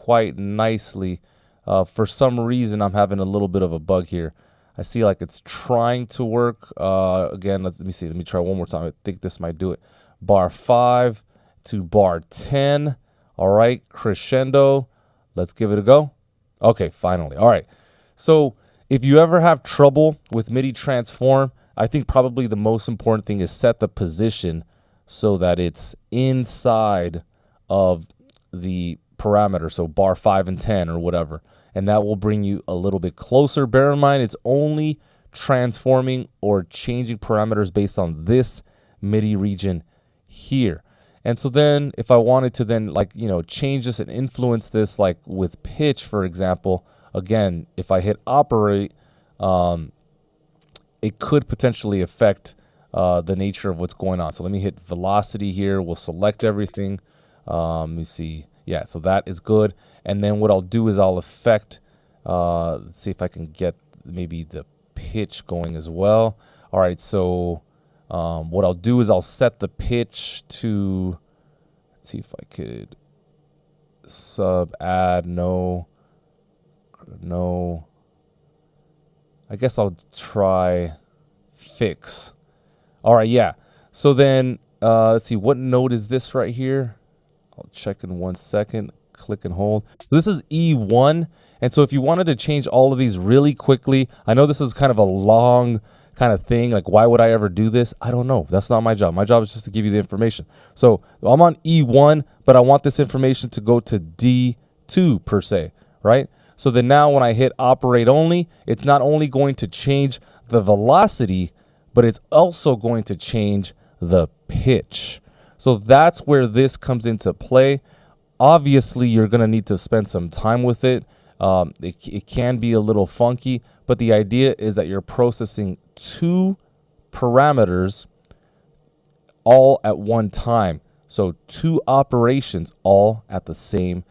quite nicely. For some reason, I'm having a little bit of a bug here. I see like it's trying to work. Again, let me see. Let me try one more time. I think this might do it. Bar 5 to bar 10. All right, crescendo. Let's give it a go. Okay, finally. All right. So if you ever have trouble with MIDI Transform, I think probably the most important thing is set the position so that it's inside of the parameter. So bar 5 and 10 or whatever. And that will bring you a little bit closer. Bear in mind, it's only transforming or changing parameters based on this MIDI region here. And so then if I wanted to then change this and influence this like with pitch, for example, again, if I hit operate, it could potentially affect the nature of what's going on. So let me hit velocity here. We'll select everything. Let me see. Yeah, so that is good. And then what I'll do is I'll affect, let's see if I can get maybe the pitch going as well. All right, so what I'll do is I'll set the pitch to, let's see if I could add, no. I guess I'll try fix. All right, yeah. So then let's see, what note is this right here? I'll check in 1 second. Click and hold. So this is E1. And so if you wanted to change all of these really quickly, I know this is kind of a long kind of thing. Like, why would I ever do this? I don't know. That's not my job. My job is just to give you the information. So I'm on E1, but I want this information to go to D2 per se, right? So then now when I hit operate only, it's not only going to change the velocity, but it's also going to change the pitch. So that's where this comes into play. Obviously, you're going to need to spend some time with it. It can be a little funky, but the idea is that you're processing 2 parameters all at one time. So 2 operations all at the same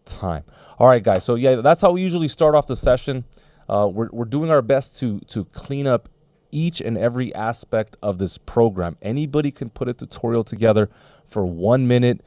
time. All right, guys. So yeah, that's how we usually start off the session. We're doing our best to clean up each and every aspect of this program. Anybody can put a tutorial together for 1 minute,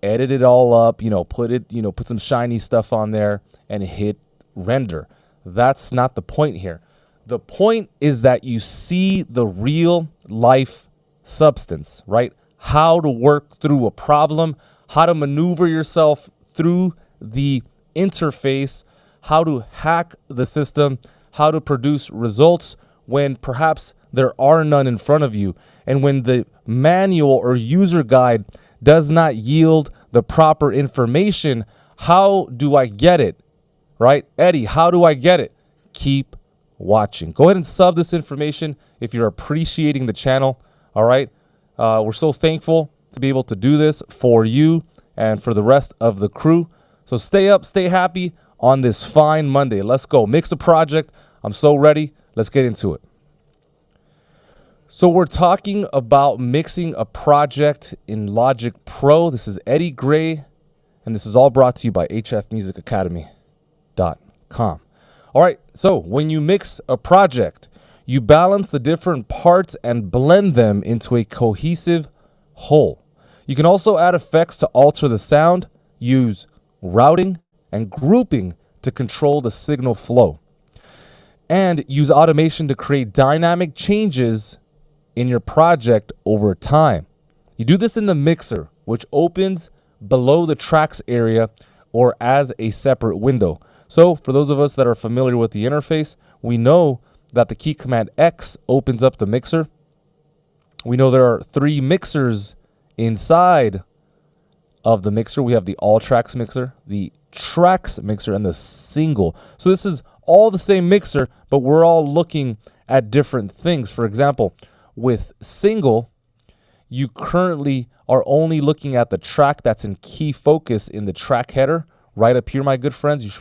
edit it all up, put some shiny stuff on there and hit render. That's not the point here. The point is that you see the real life substance, right? How to work through a problem, how to maneuver yourself through the interface, how to hack the system, how to produce results when perhaps there are none in front of you, and when the manual or user guide does not yield the proper information. How do I get it? Right? Eddie, how do I get it? Keep watching. Go ahead and sub this information if you're appreciating the channel. All right? We're so thankful to be able to do this for you and for the rest of the crew. So stay up, stay happy on this fine Monday. Let's go. Mix a project. I'm so ready. Let's get into it. So we're talking about mixing a project in Logic Pro. This is Eddie Gray, and this is all brought to you by hfmusicacademy.com. All right, so when you mix a project, you balance the different parts and blend them into a cohesive whole. You can also add effects to alter the sound, use routing and grouping to control the signal flow, and use automation to create dynamic changes in your project over time. You do this in the mixer, which opens below the tracks area or as a separate window. So for those of us that are familiar with the interface, we know that the key command X opens up the mixer. We know there are 3 mixers inside of the mixer. We have the all tracks mixer, the tracks mixer, and the single. So this is all the same mixer, but we're all looking at different things. For example, with single, you currently are only looking at the track that's in key focus in the track header. Right up here, my good friends, you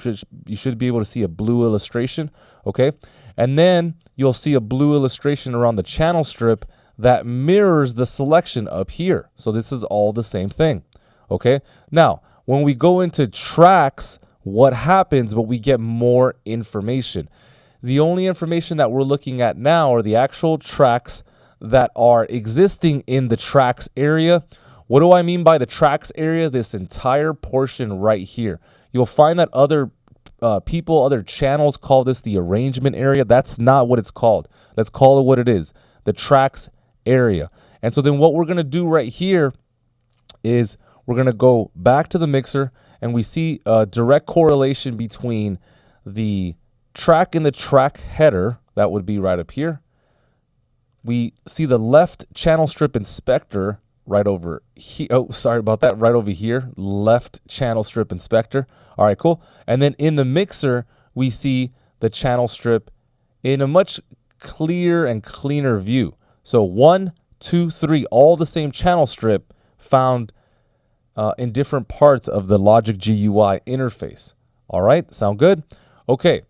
should be able to see a blue illustration, okay? And then you'll see a blue illustration around the channel strip that mirrors the selection up here. So this is all the same thing, okay? Now, when we go into tracks, what happens, but we get more information. The only information that we're looking at now are the actual tracks that are existing in the tracks area. What do I mean by the tracks area? This entire portion right here. You'll find that other people, other channels call this the arrangement area. That's not what it's called. Let's call it what it is, the tracks area. And so then what we're going to do right here is we're going to go back to the mixer, and we see a direct correlation between the track and the track header. That would be right up here. We see the left channel strip inspector right over here. Oh, sorry about that. Right over here, left channel strip inspector. All right, cool. And then in the mixer, we see the channel strip in a much clearer and cleaner view. So 1, 2, 3, all the same channel strip found in different parts of the Logic GUI interface. All right, sound good? Okay,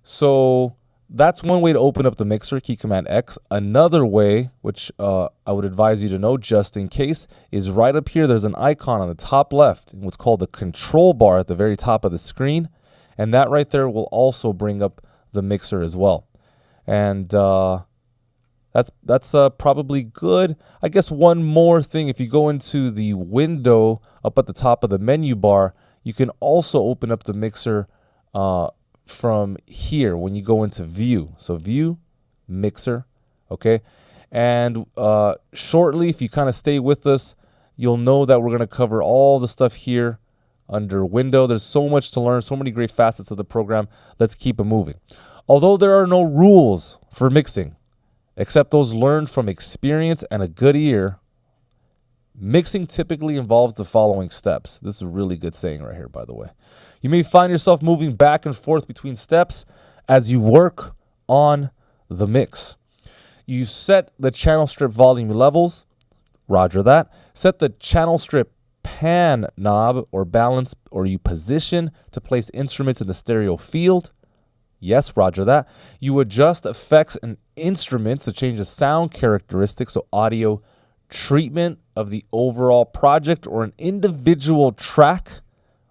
so that's one way to open up the mixer, key command X. Another way, which I would advise you to know just in case, is right up here. There's an icon on the top left, what's called the control bar at the very top of the screen. And that right there will also bring up the mixer as well. And that's probably good. I guess one more thing, if you go into the window up at the top of the menu bar, you can also open up the mixer from here when you go into view. So view, mixer, okay? And shortly, if you kind of stay with us, you'll know that we're going to cover all the stuff here under window. There's so much to learn, so many great facets of the program. Let's keep it moving. Although there are no rules for mixing, except those learned from experience and a good ear, mixing typically involves the following steps. This is a really good saying right here, by the way. You may find yourself moving back and forth between steps as you work on the mix. You set the channel strip volume levels, roger that. Set the channel strip pan knob or balance, or you position to place instruments in the stereo field. Yes, roger that. You adjust effects and instruments to change the sound characteristics, so audio treatment of the overall project or an individual track.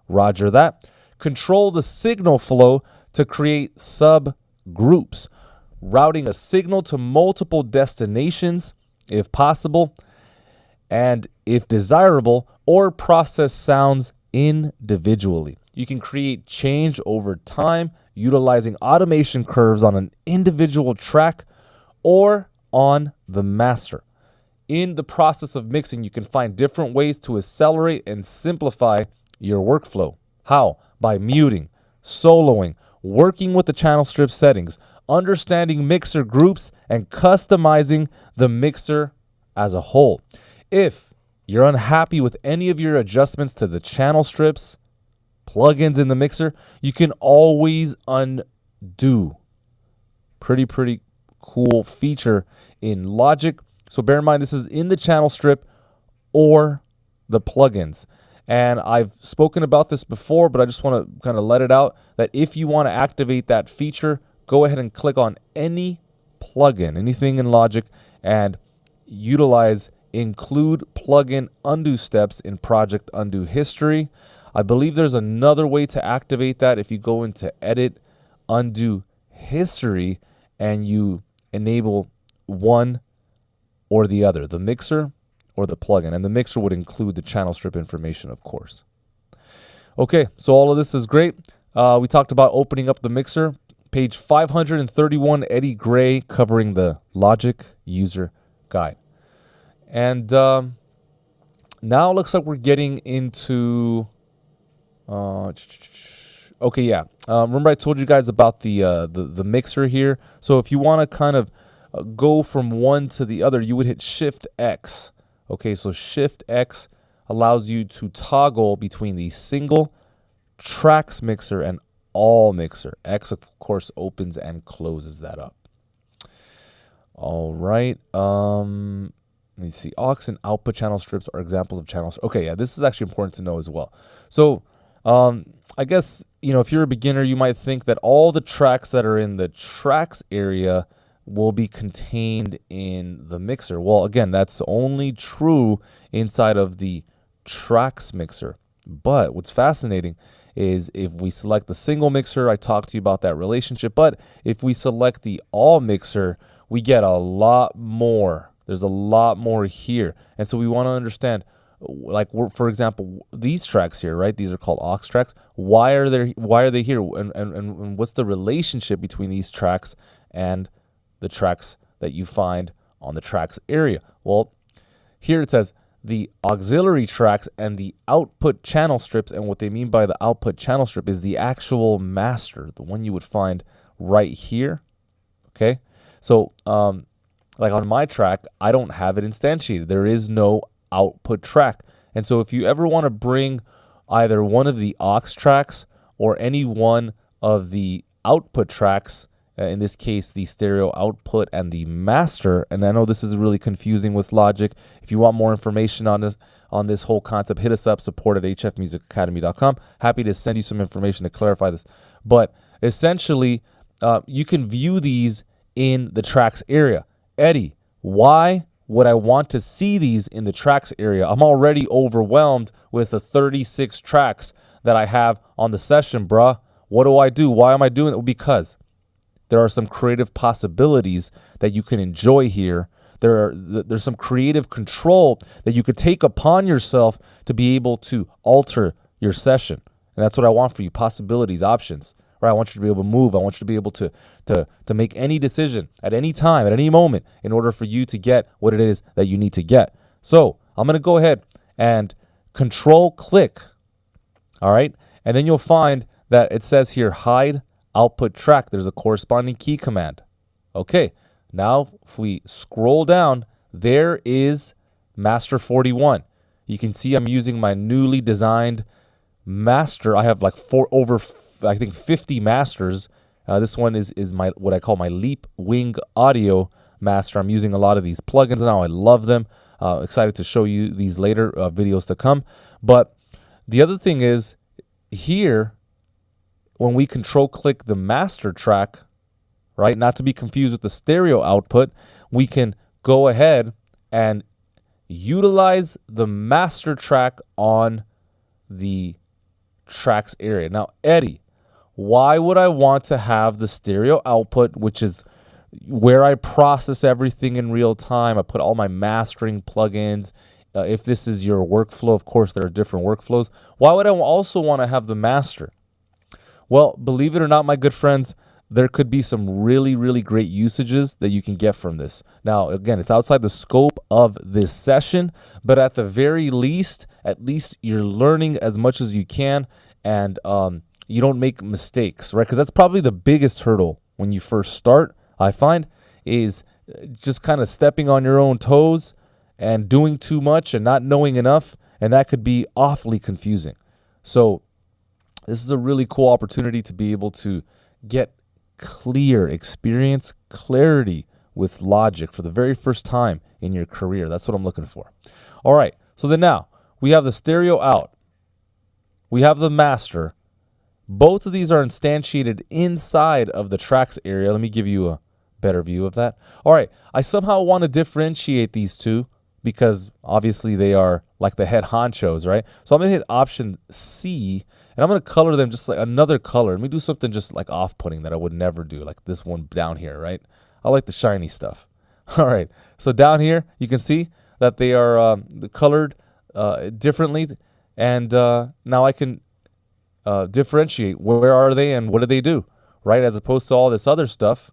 Roger that. Control the signal flow to create subgroups, routing a signal to multiple destinations if possible, and if desirable, or process sounds individually. You can create change over time utilizing automation curves on an individual track or on the master. In the process of mixing, you can find different ways to accelerate and simplify your workflow. How? By muting, soloing, working with the channel strip settings, understanding mixer groups, and customizing the mixer as a whole. If you're unhappy with any of your adjustments to the channel strips, plugins in the mixer, you can always undo. Pretty cool feature in Logic. So bear in mind, this is in the channel strip or the plugins. And I've spoken about this before, but I just want to kind of let it out that if you want to activate that feature, go ahead and click on any plugin, anything in Logic, and utilize include plugin undo steps in project undo history. I believe there's another way to activate that if you go into edit, undo history, and you enable one or the other, the mixer or the plugin. And the mixer would include the channel strip information, of course. Okay, so all of this is great. We talked about opening up the mixer. Page 531, Eddie Gray, covering the Logic User Guide. And now it looks like we're getting into... okay, yeah. Remember I told you guys about the mixer here? So if you want to kind of go from one to the other, you would hit Shift X. Okay, so Shift X allows you to toggle between the single tracks mixer and all mixer. X, of course, opens and closes that up. All right. Let me see. Aux and output channel strips are examples of channels. Okay, yeah, this is actually important to know as well. So I guess, if you're a beginner, you might think that all the tracks that are in the tracks area will be contained in the mixer. Well, again, that's only true inside of the tracks mixer. But what's fascinating is if we select the single mixer, I talked to you about that relationship, but if we select the all mixer, we get a lot more. There's a lot more here. And so we want to understand, like for example, these tracks here, right? These are called aux tracks. Why are they here? And what's the relationship between these tracks and the tracks that you find on the tracks area? Well, here it says the auxiliary tracks and the output channel strips. And what they mean by the output channel strip is the actual master, the one you would find right here. Okay. So, like on my track, I don't have it instantiated. There is no output track. And so if you ever want to bring either one of the aux tracks or any one of the output tracks, in this case, the stereo output and the master. And I know this is really confusing with Logic. If you want more information on this whole concept, hit us up, support@hfmusicacademy.com. Happy to send you some information to clarify this. But essentially, you can view these in the tracks area. Eddie, why would I want to see these in the tracks area? I'm already overwhelmed with the 36 tracks that I have on the session, bruh. What do I do? Why am I doing it? Because there are some creative possibilities that you can enjoy here. There's some creative control that you could take upon yourself to be able to alter your session. And that's what I want for you, possibilities, options. Right? I want you to be able to move. I want you to be able to make any decision at any time, at any moment, in order for you to get what it is that you need to get. So I'm going to go ahead and Control-click. All right? And then you'll find that it says here, hide output track. There's a corresponding key command. Okay. Now, if we scroll down, there is Master 41. You can see I'm using my newly designed master. I have like over 50 masters. This one is my what I call my Leap Wing Audio master. I'm using a lot of these plugins now. I love them. Excited to show you these later videos to come. But the other thing is here, when we Control-click the master track, right, not to be confused with the stereo output, we can go ahead and utilize the master track on the tracks area. Now, Eddie, why would I want to have the stereo output, which is where I process everything in real time? I put all my mastering plugins. If this is your workflow, of course, there are different workflows. Why would I also want to have the master? Well, believe it or not, my good friends, there could be some really, really great usages that you can get from this. Now, again, it's outside the scope of this session, but at the very least, at least you're learning as much as you can, and you don't make mistakes, right? Because that's probably the biggest hurdle when you first start, I find, is just kind of stepping on your own toes and doing too much and not knowing enough, and that could be awfully confusing. So this is a really cool opportunity to be able to get experience clarity with Logic for the very first time in your career. That's what I'm looking for. All right, so then now we have the stereo out. We have the master. Both of these are instantiated inside of the tracks area. Let me give you a better view of that. All right, I somehow want to differentiate these two because obviously they are like the head honchos, right? So I'm going to hit Option C, and I'm going to color them just like another color. Let me do something just like off-putting that I would never do, like this one down here, right? I like the shiny stuff. All right, so down here, you can see that they are colored differently, and now I can differentiate where are they and what do they do, right? As opposed to all this other stuff.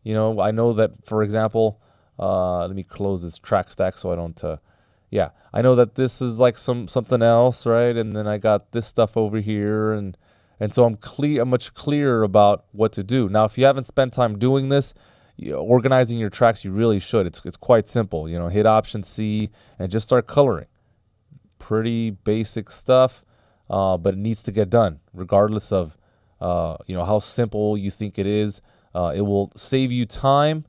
You know, I know that, for example, let me close this track stack so I don't, yeah, I know that this is like something else, right? And then I got this stuff over here, and so I'm much clearer about what to do. Now, if you haven't spent time doing this, organizing your tracks, you really should. It's quite simple. You know, hit Option C and just start coloring. Pretty basic stuff, but it needs to get done, regardless of how simple you think it is. It will save you time,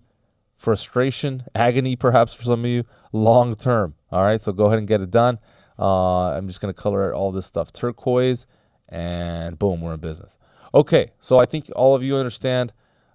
frustration, agony, perhaps for some of you, long term. All right, so go ahead and get it done. I'm just going to color all this stuff turquoise, and boom, we're in business. Okay, so I think all of you understand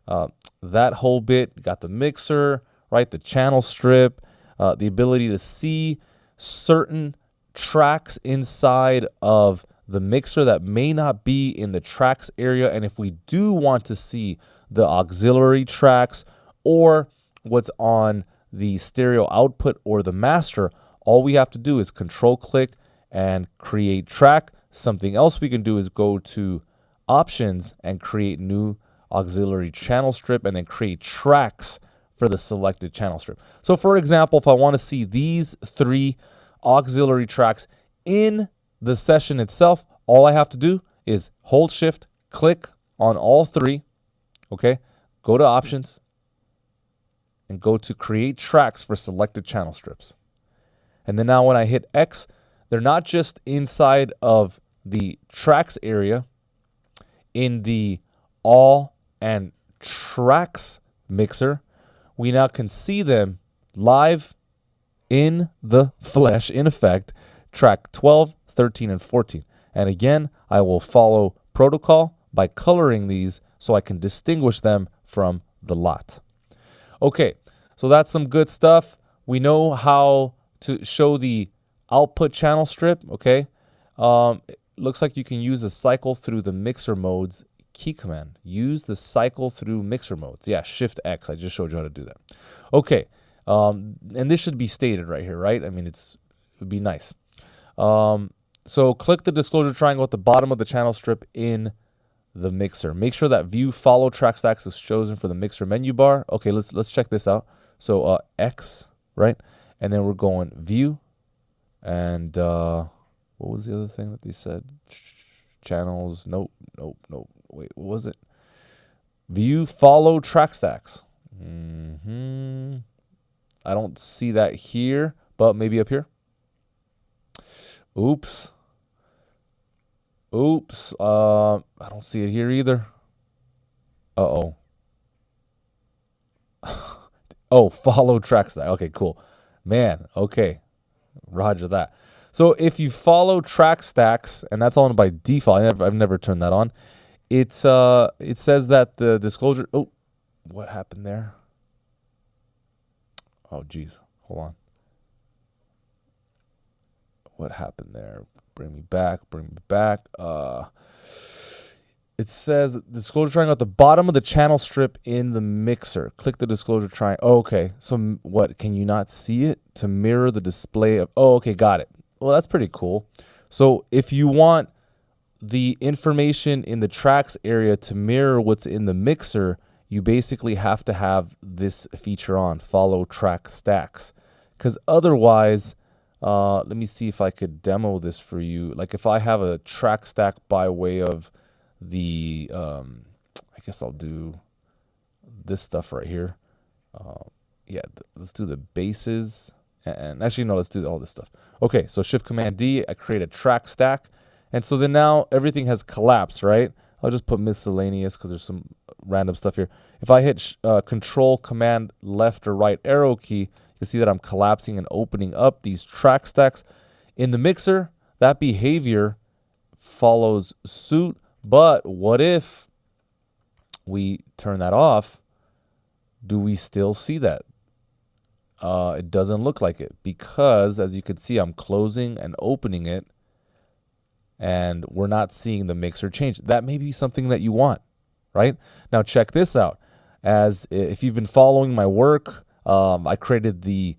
that whole bit. You got the mixer, right? The channel strip, the ability to see certain tracks inside of the mixer that may not be in the tracks area. And if we do want to see the auxiliary tracks or what's on the stereo output or the master, all we have to do is control click and create track. Something else we can do is go to options and create new auxiliary channel strip and then create tracks for the selected channel strip. So for example, if I want to see these 3 auxiliary tracks in the session itself, all I have to do is hold shift, click on all 3, okay? Go to options and go to create tracks for selected channel strips. And then now when I hit X, they're not just inside of the tracks area, in the all and tracks mixer, we now can see them live in the flesh, in effect, track 12, 13, and 14. And again, I will follow protocol by coloring these so I can distinguish them from the lot. Okay, so that's some good stuff. We know how to show the output channel strip, okay? It looks like you can use the cycle through the mixer modes key command. Use the cycle through mixer modes. Yeah, Shift X. I just showed you how to do that. Okay, and this should be stated right here, right? I mean, it would be nice. So click the disclosure triangle at the bottom of the channel strip in the mixer. Make sure that view follow track stacks is chosen for the mixer menu bar. Okay, let's check this out. So X, right? And then we're going view, and what was the other thing that they said? Channels. Nope. Wait, what was it? View follow track stacks. I don't see that here, but maybe up here. Oops. I don't see it here either. Uh-oh. Oh, follow track stack. Okay, cool. Man, okay. Roger that. So if you follow track stacks, and that's on by default, I've never turned that on. It says that the disclosure. Oh, what happened there? Oh, geez. Hold on. What happened there? Bring me back. It says disclosure triangle at the bottom of the channel strip in the mixer. Click the disclosure triangle. Oh, okay. So what? Can you not see it? To mirror the display of. Oh, okay. Got it. Well, that's pretty cool. So if you want the information in the tracks area to mirror what's in the mixer, you basically have to have this feature on, follow track stacks. Because otherwise, let me see if I could demo this for you. Like if I have a track stack by way of the, I guess I'll do this stuff right here. Yeah, let's do the bases. And actually, no, let's do all this stuff. Okay, so Shift Command D, I create a track stack. And so then now everything has collapsed, right? I'll just put miscellaneous because there's some random stuff here. If I hit Control Command left or right arrow key, you can see that I'm collapsing and opening up these track stacks. In the mixer, that behavior follows suit. But what if we turn that off? Do we still see that? It doesn't look like it because, as you can see, I'm closing and opening it, and we're not seeing the mixer change. That may be something that you want, right? Now check this out. As if you've been following my work, I created the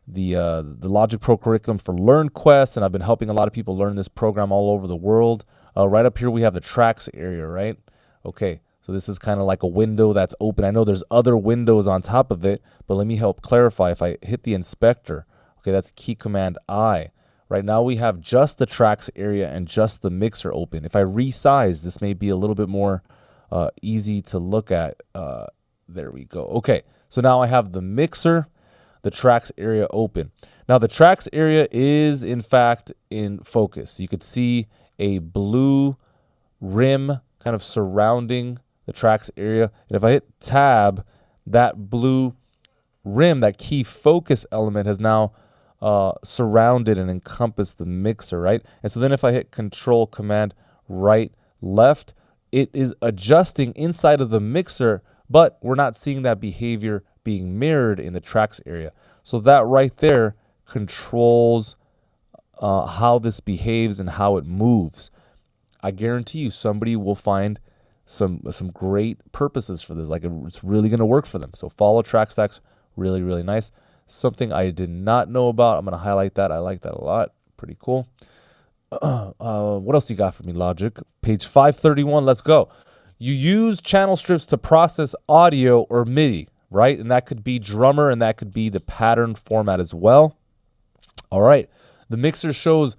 Logic Pro curriculum for LearnQuest, and I've been helping a lot of people learn this program all over the world. Right up here we have the tracks area, right? Okay, so this is kind of like a window that's open. I know there's other windows on top of it, but let me help clarify. If I hit the inspector, okay, that's key command I. Right now we have just the tracks area and just the mixer open. If I resize, this may be a little bit more easy to look at. There we go. Okay, so now I have the mixer, the tracks area open. Now the tracks area is in fact in focus. You could see a blue rim kind of surrounding the tracks area. And if I hit tab, that blue rim, that key focus element has now surrounded and encompassed the mixer, right? And so then if I hit Control Command right, left, it is adjusting inside of the mixer, but we're not seeing that behavior being mirrored in the tracks area. So that right there controls how this behaves and how it moves. I guarantee you somebody will find some great purposes for this. Like it's really going to work for them. So follow track stacks, really, really nice. something I did not know about. I'm going to highlight that. I like that a lot. Pretty cool. What else do you got for me, Logic? Page 531. Let's go. You use channel strips to process audio or MIDI, right? And that could be drummer, and that could be the pattern format as well. All right. The mixer shows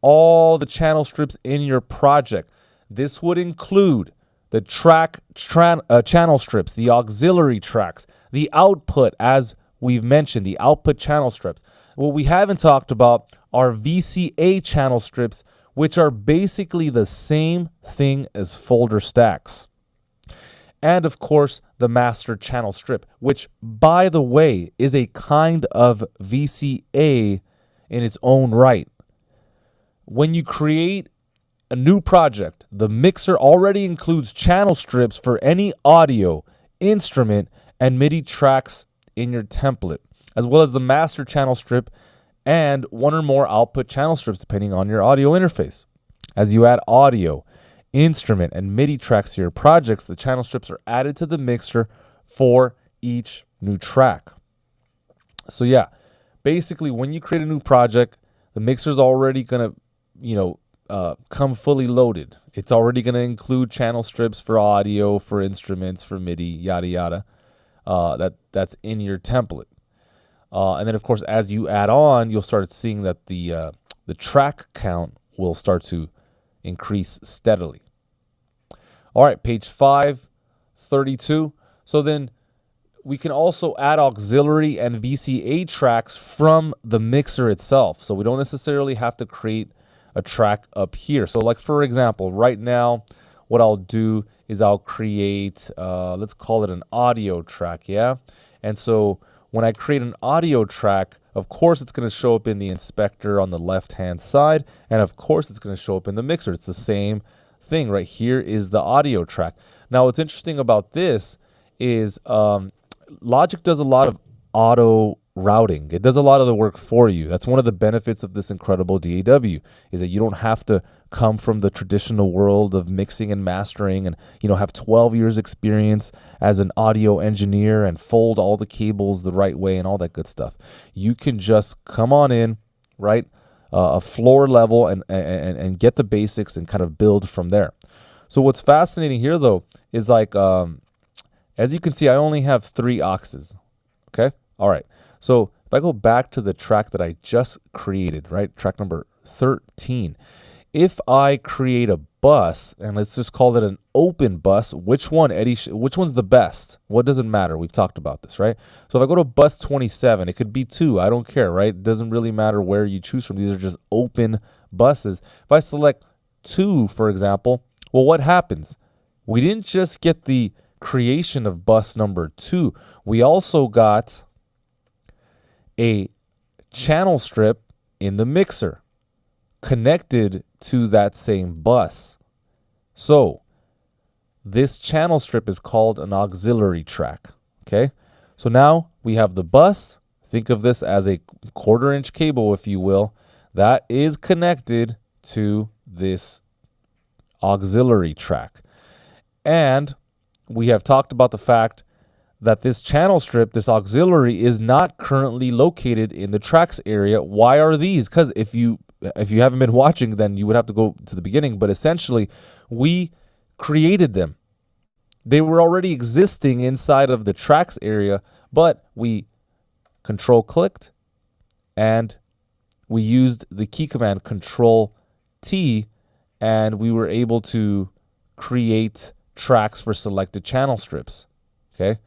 all the channel strips in your project. This would include the channel strips, the auxiliary tracks, the output, as we've mentioned, the output channel strips. What we haven't talked about are VCA channel strips, which are basically the same thing as folder stacks. And of course, the master channel strip, which, by the way, is a kind of VCA in its own right. When you create a new project, the mixer already includes channel strips for any audio, instrument, and MIDI tracks in your template, as well as the master channel strip and one or more output channel strips depending on your audio interface. As you add audio, instrument, and MIDI tracks to your projects, the channel strips are added to the mixer for each new track. So yeah, basically when you create a new project, the mixer is already going to, come fully loaded. It's already going to include channel strips for audio, for instruments, for MIDI, yada yada. That's in your template. And then of course, as you add on, you'll start seeing that the track count will start to increase steadily. All right, page 532. So then we can also add auxiliary and VCA tracks from the mixer itself. So we don't necessarily have to create a track up here. So like, for example, right now, what I'll do is I'll create, let's call it an audio track, yeah? And so when I create an audio track, of course, it's going to show up in the inspector on the left-hand side, and of course, it's going to show up in the mixer. It's the same thing. Right here is the audio track. Now, what's interesting about this is Logic does a lot of auto routing. It does a lot of the work for you. That's one of the benefits of this incredible DAW, is that you don't have to come from the traditional world of mixing and mastering and, have 12 years experience as an audio engineer and fold all the cables the right way and all that good stuff. You can just come on in, right, a floor level and get the basics and kind of build from there. So what's fascinating here, though, is like, as you can see, I only have 3 auxes. Okay. All right. So if I go back to the track that I just created, right, track number 13, if I create a bus, and let's just call it an open bus, which one, Eddie, which one's the best? What does it matter? We've talked about this, right? So if I go to bus 27, it could be 2. I don't care, right? It doesn't really matter where you choose from. These are just open buses. If I select 2, for example, well, what happens? We didn't just get the creation of bus number 2. We also got a channel strip in the mixer connected to that same bus. So this channel strip is called an auxiliary track. Okay, so now we have the bus. Think of this as a 1/4-inch cable, if you will, that is connected to this auxiliary track. And we have talked about the fact that this channel strip, this auxiliary, is not currently located in the tracks area. Why are these? Because if you haven't been watching, then you would have to go to the beginning. But essentially, we created them. They were already existing inside of the tracks area, but we control-clicked, and we used the key command Control-T, and we were able to create tracks for selected channel strips. Okay.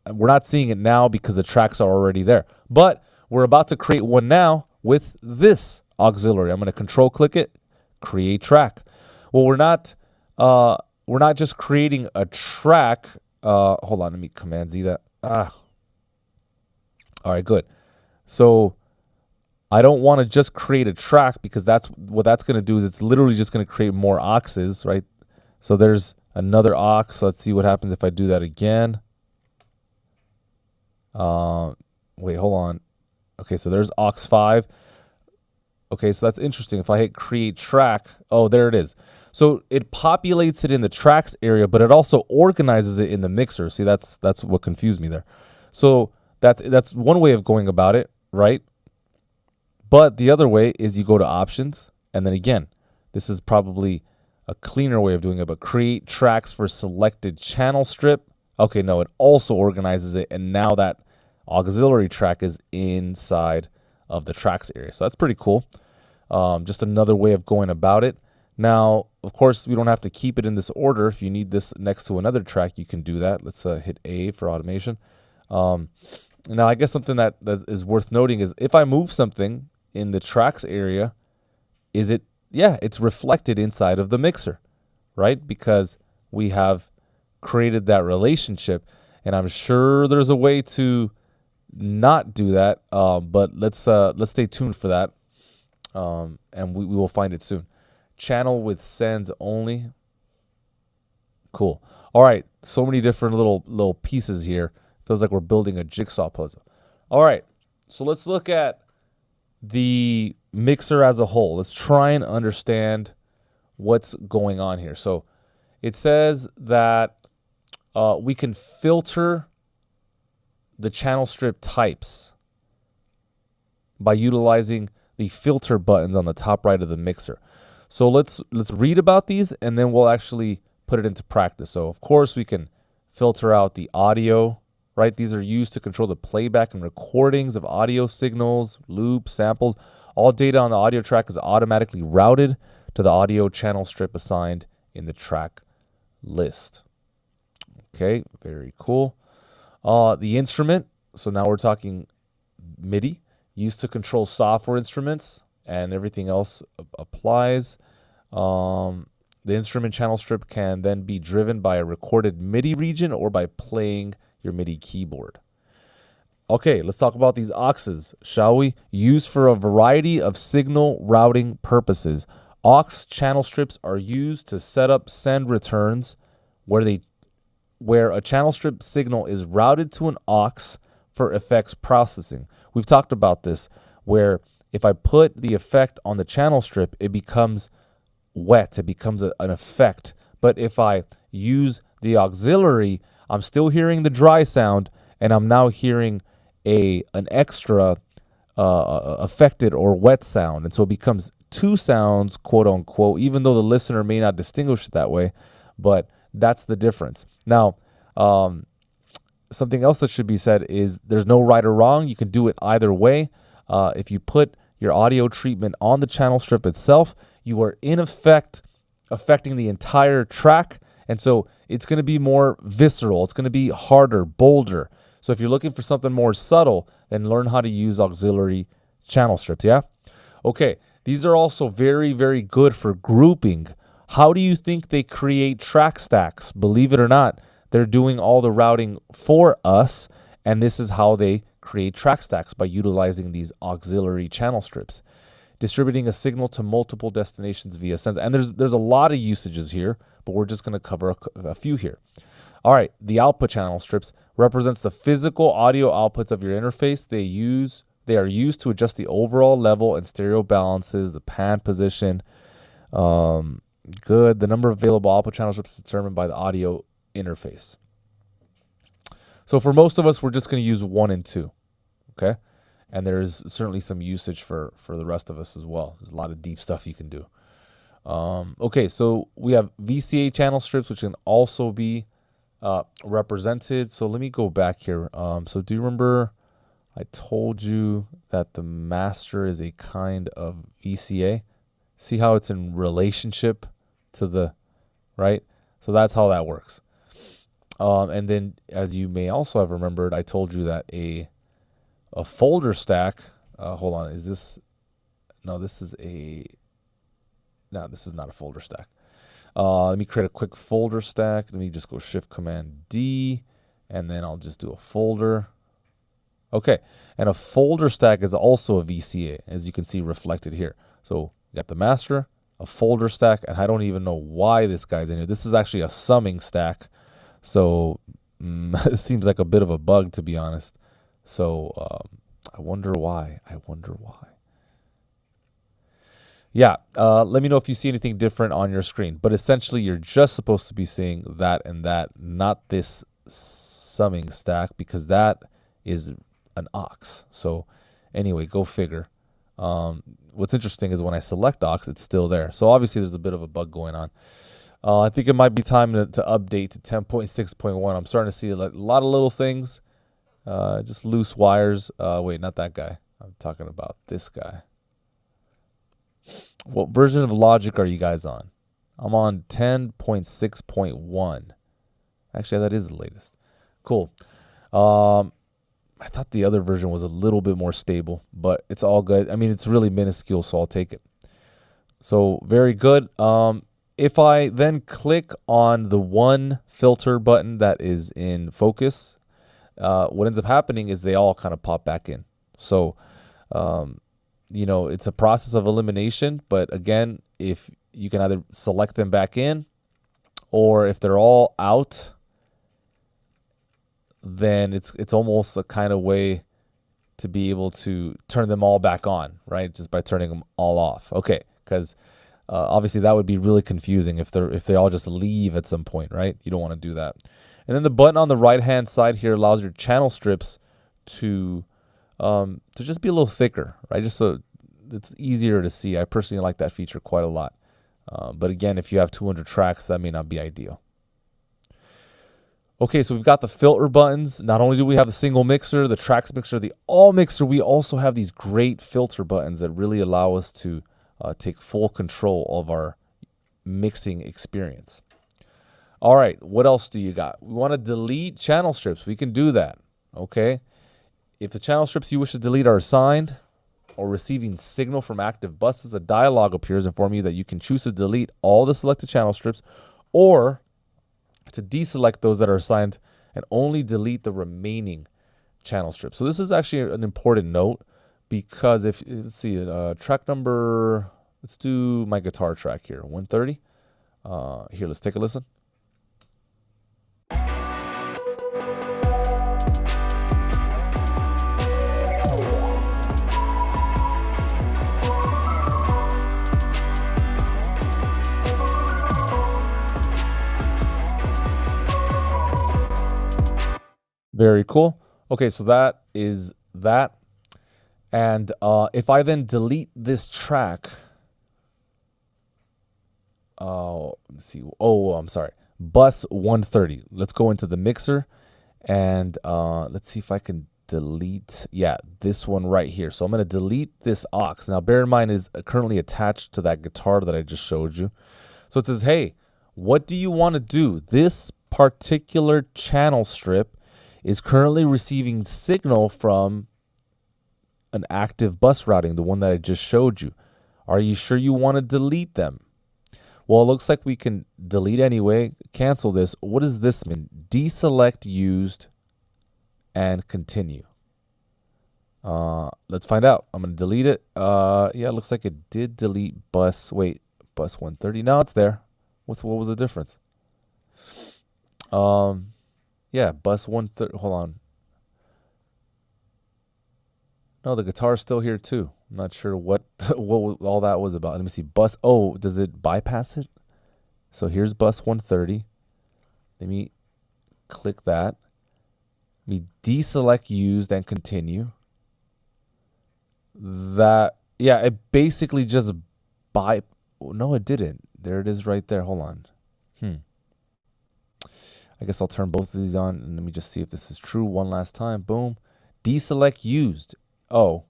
We're not seeing it now because the tracks are already there, but we're about to create one now with this auxiliary. I'm going to control click it, create track. Well, we're not just creating a track. Hold on, let me Command Z that. All right, good. So I don't want to just create a track, because that's what that's going to do is it's literally just going to create more auxes, right? So there's another aux. Let's see what happens if I do that again. Wait, hold on. Okay, so there's aux 5. Okay, so that's interesting. If I hit create track, oh, there it is. So it populates it in the tracks area, but it also organizes it in the mixer. See, that's what confused me there. So that's one way of going about it, right? But the other way is you go to options, and then again, this is probably a cleaner way of doing it, but create tracks for selected channel strip. Okay, no, it also organizes it, and now that auxiliary track is inside of the tracks area. So that's pretty cool. Just another way of going about it. Now, of course, we don't have to keep it in this order. If you need this next to another track, you can do that. Let's hit A for automation. Now, I guess something that is worth noting is if I move something in the tracks area, it's reflected inside of the mixer, right? Because we have created that relationship, and I'm sure there's a way to not do that, but let's stay tuned for that, and we will find it soon. Channel with sends only. Cool. All right, so many different little pieces here. Feels like we're building a jigsaw puzzle. All right, so let's look at the mixer as a whole. Let's try and understand what's going on here. So it says that we can filter the channel strip types by utilizing the filter buttons on the top right of the mixer. So let's read about these, and then we'll actually put it into practice. So of course we can filter out the audio, right? These are used to control the playback and recordings of audio signals, loops, samples. All data on the audio track is automatically routed to the audio channel strip assigned in the track list. Okay, very cool. The instrument, so now we're talking MIDI, used to control software instruments, and everything else applies. The instrument channel strip can then be driven by a recorded MIDI region or by playing your MIDI keyboard. Okay, let's talk about these auxes, shall we? Used for a variety of signal routing purposes. Aux channel strips are used to set up send returns where a channel strip signal is routed to an aux for effects processing. We've talked about this, where if I put the effect on the channel strip, it becomes wet, it becomes an effect. But if I use the auxiliary, I'm still hearing the dry sound, and I'm now hearing an extra affected or wet sound. And so it becomes two sounds, quote unquote, even though the listener may not distinguish it that way, but that's the difference. Now, something else that should be said is there's no right or wrong. You can do it either way. If you put your audio treatment on the channel strip itself, you are in effect affecting the entire track. And so it's going to be more visceral. It's going to be harder, bolder. So if you're looking for something more subtle, then learn how to use auxiliary channel strips, yeah? Okay, these are also very, very good for grouping. How do you think they create track stacks? Believe it or not, they're doing all the routing for us, and this is how they create track stacks, by utilizing these auxiliary channel strips. Distributing a signal to multiple destinations via sends. And there's a lot of usages here, but we're just going to cover a few here. All right, the output channel strips represents the physical audio outputs of your interface. They are used to adjust the overall level and stereo balances, the pan position. Good. The number of available output channel strips is determined by the audio interface. So for most of us, we're just going to use 1 and 2, okay? And there's certainly some usage for the rest of us as well. There's a lot of deep stuff you can do. Okay, so we have VCA channel strips, which can also be represented. So let me go back here. So do you remember I told you that the master is a kind of VCA? See how it's in relationship to the, right? So that's how that works. And then, as you may also have remembered, I told you that a folder stack, hold on, is this, no, this is not a folder stack. Let me create a quick folder stack. Let me just go Shift Command D, and then I'll just do a folder. Okay, and a folder stack is also a VCA, as you can see reflected here. So you got the master, a folder stack, and I don't even know why this guy's in here. This is actually a summing stack. So it seems like a bit of a bug, to be honest. So I wonder why. Yeah, let me know if you see anything different on your screen. But essentially, you're just supposed to be seeing that and that, not this summing stack, because that is an aux. So anyway, go figure. What's interesting is when I select aux, it's still there. So obviously there's a bit of a bug going on. I think it might be time to update to 10.6.1. I'm starting to see a lot of little things, just loose wires. Wait, not that guy. I'm talking about this guy. What version of Logic are you guys on? I'm on 10.6.1. Actually, that is the latest. Cool. I thought the other version was a little bit more stable, but it's all good. I mean, it's really minuscule, so I'll take it. So very good. If I then click on the one filter button that is in focus, what ends up happening is they all kind of pop back in. So, it's a process of elimination, but again, if you can either select them back in, or if they're all out, then it's almost a kind of way to be able to turn them all back on, right? Just by turning them all off. Okay, because obviously that would be really confusing if they all just leave at some point, right? You don't want to do that. And then the button on the right hand side here allows your channel strips to just be a little thicker, right? Just so it's easier to see. I personally like that feature quite a lot. But again, if you have 200 tracks, that may not be ideal. Okay, so we've got the filter buttons. Not only do we have the single mixer, the tracks mixer, the all mixer, we also have these great filter buttons that really allow us to take full control of our mixing experience. All right, what else do you got? We want to delete channel strips. We can do that, okay? If the channel strips you wish to delete are assigned or receiving signal from active buses, a dialog appears informing you that you can choose to delete all the selected channel strips or to deselect those that are assigned and only delete the remaining channel strips. So this is actually an important note because let's see, track number, let's do my guitar track here, 130. Here, let's take a listen. Very cool. Okay, so that is that. And if I then delete this track, let's see. Oh, I'm sorry. Bus 130. Let's go into the mixer and let's see if I can delete. Yeah, this one right here. So I'm going to delete this aux. Now, bear in mind, it's currently attached to that guitar that I just showed you. So it says, hey, what do you want to do? This particular channel strip is currently receiving signal from an active bus routing, the one that I just showed you. Are you sure you want to delete them? Well, it looks like we can delete anyway. Cancel this. What does this mean? Deselect used and continue. Let's find out. I'm going to delete it. Yeah, it looks like it did delete bus. Wait, bus 130. No, it's there. What was the difference? Yeah, bus 130. Hold on. No, the guitar's still here too. I'm not sure what all that was about. Let me see. Bus. Oh, does it bypass it? So here's bus 130. Let me click that. Let me deselect used and continue. That, yeah, it basically just no, it didn't. There it is right there. Hold on. I guess I'll turn both of these on and let me just see if this is true one last time. Boom. Deselect used. Oh,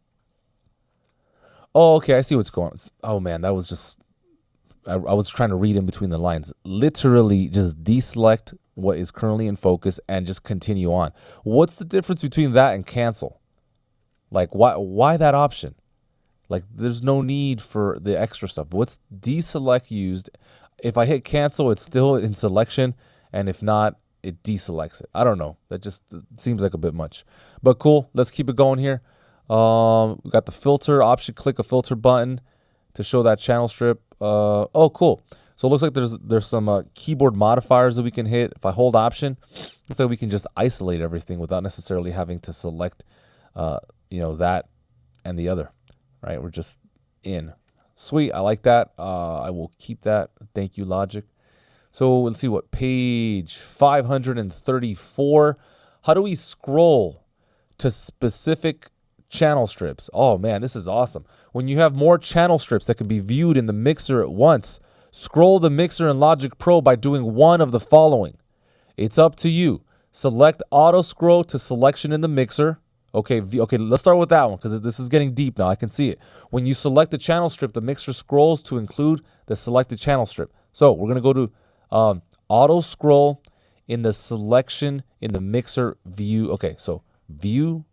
okay. I see what's going on. Oh, man, that was just, I was trying to read in between the lines. Literally just deselect what is currently in focus and just continue on. What's the difference between that and cancel? Like, why that option? Like, there's no need for the extra stuff. What's deselect used? If I hit cancel, it's still in selection. And if not, it deselects it. I don't know. That just seems like a bit much. But cool. Let's keep it going here. We got the filter option. Click a filter button to show that channel strip. Oh, cool. So it looks like there's some keyboard modifiers that we can hit. If I hold option, looks like we can just isolate everything without necessarily having to select, that and the other. Right? We're just in. Sweet. I like that. I will keep that. Thank you, Logic. So let's see what page 534. How do we scroll to specific channel strips. Oh man, this is awesome. When you have more channel strips that can be viewed in the mixer at once, scroll the mixer in Logic Pro by doing one of the following. It's up to you. Select auto scroll to selection in the mixer. Okay, let's start with that one because this is getting deep now. I can see it. When you select a channel strip, the mixer scrolls to include the selected channel strip. So we're going to go to auto scroll in the selection in the mixer view. Okay, so view,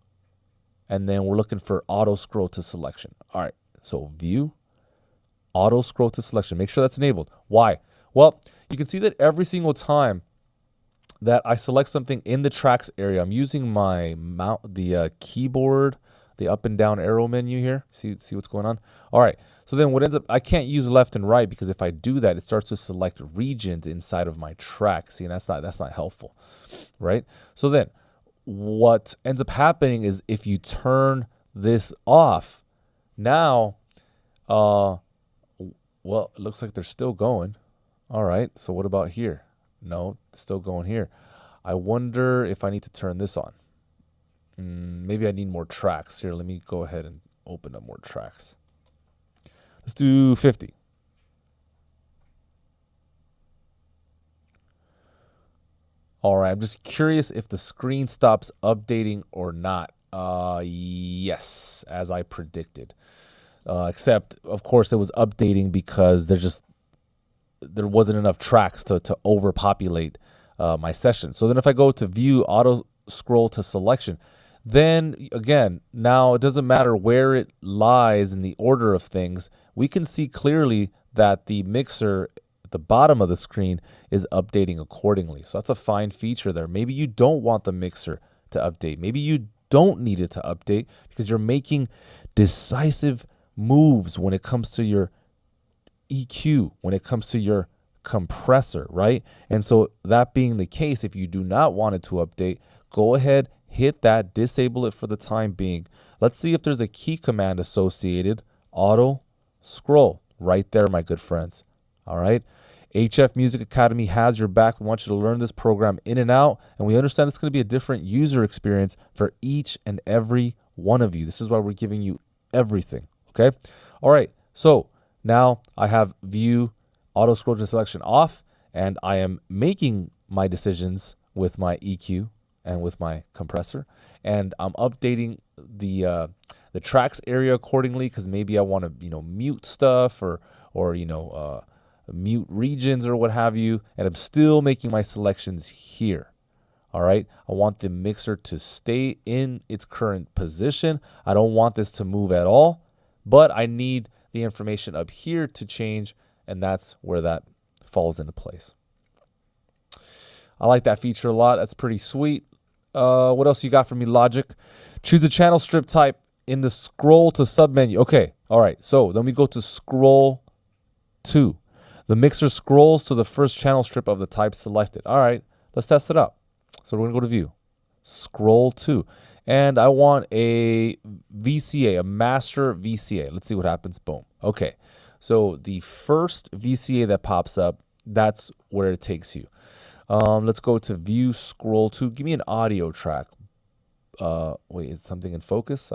and then we're looking for auto scroll to selection. All right, so view, auto scroll to selection. Make sure that's enabled. Why? Well, you can see that every single time that I select something in the tracks area, I'm using my keyboard, the up and down arrow menu here. See what's going on? All right. So then what ends up, I can't use left and right because if I do that, it starts to select regions inside of my track. See, and that's not helpful, right? So then what ends up happening is if you turn this off, now, well, it looks like they're still going. All right. So what about here? No, still going here. I wonder if I need to turn this on. Maybe I need more tracks. Here, let me go ahead and open up more tracks. Let's do 50. All right, I'm just curious if the screen stops updating or not. Yes, as I predicted. Except, of course, it was updating because there wasn't enough tracks to overpopulate my session. So then if I go to view, auto scroll to selection, then again, now it doesn't matter where it lies in the order of things. We can see clearly that the mixer at the bottom of the screen is updating accordingly. So that's a fine feature there. Maybe you don't want the mixer to update. Maybe you don't need it to update because you're making decisive moves when it comes to your EQ, when it comes to your compressor, right? And so that being the case, if you do not want it to update, go ahead, hit that, disable it for the time being. Let's see if there's a key command associated. Auto scroll right there, my good friends. All right. HF Music Academy has your back. We want you to learn this program in and out, and we understand it's going to be a different user experience for each and every one of you. This is why we're giving you everything. Okay. All right. So now I have view, auto scroll to selection off, and I am making my decisions with my EQ and with my compressor, and I'm updating the tracks area accordingly because maybe I want to mute stuff or mute regions or what have you, and I'm still making my selections here. All right, I want the mixer to stay in its current position. I don't want this to move at all, but I need the information up here to change, and that's where that falls into place. I like that feature a lot. That's pretty sweet. What else you got for me, Logic? Choose a channel strip type in the scroll to submenu. Okay, all right. So then we go to scroll to. The mixer scrolls to the first channel strip of the type selected. All right, let's test it out. So we're going to go to view, scroll to, and I want a VCA, a master VCA. Let's see what happens. Boom. Okay, so the first VCA that pops up, that's where it takes you. Let's go to view, scroll to. Give me an audio track. Wait, is something in focus?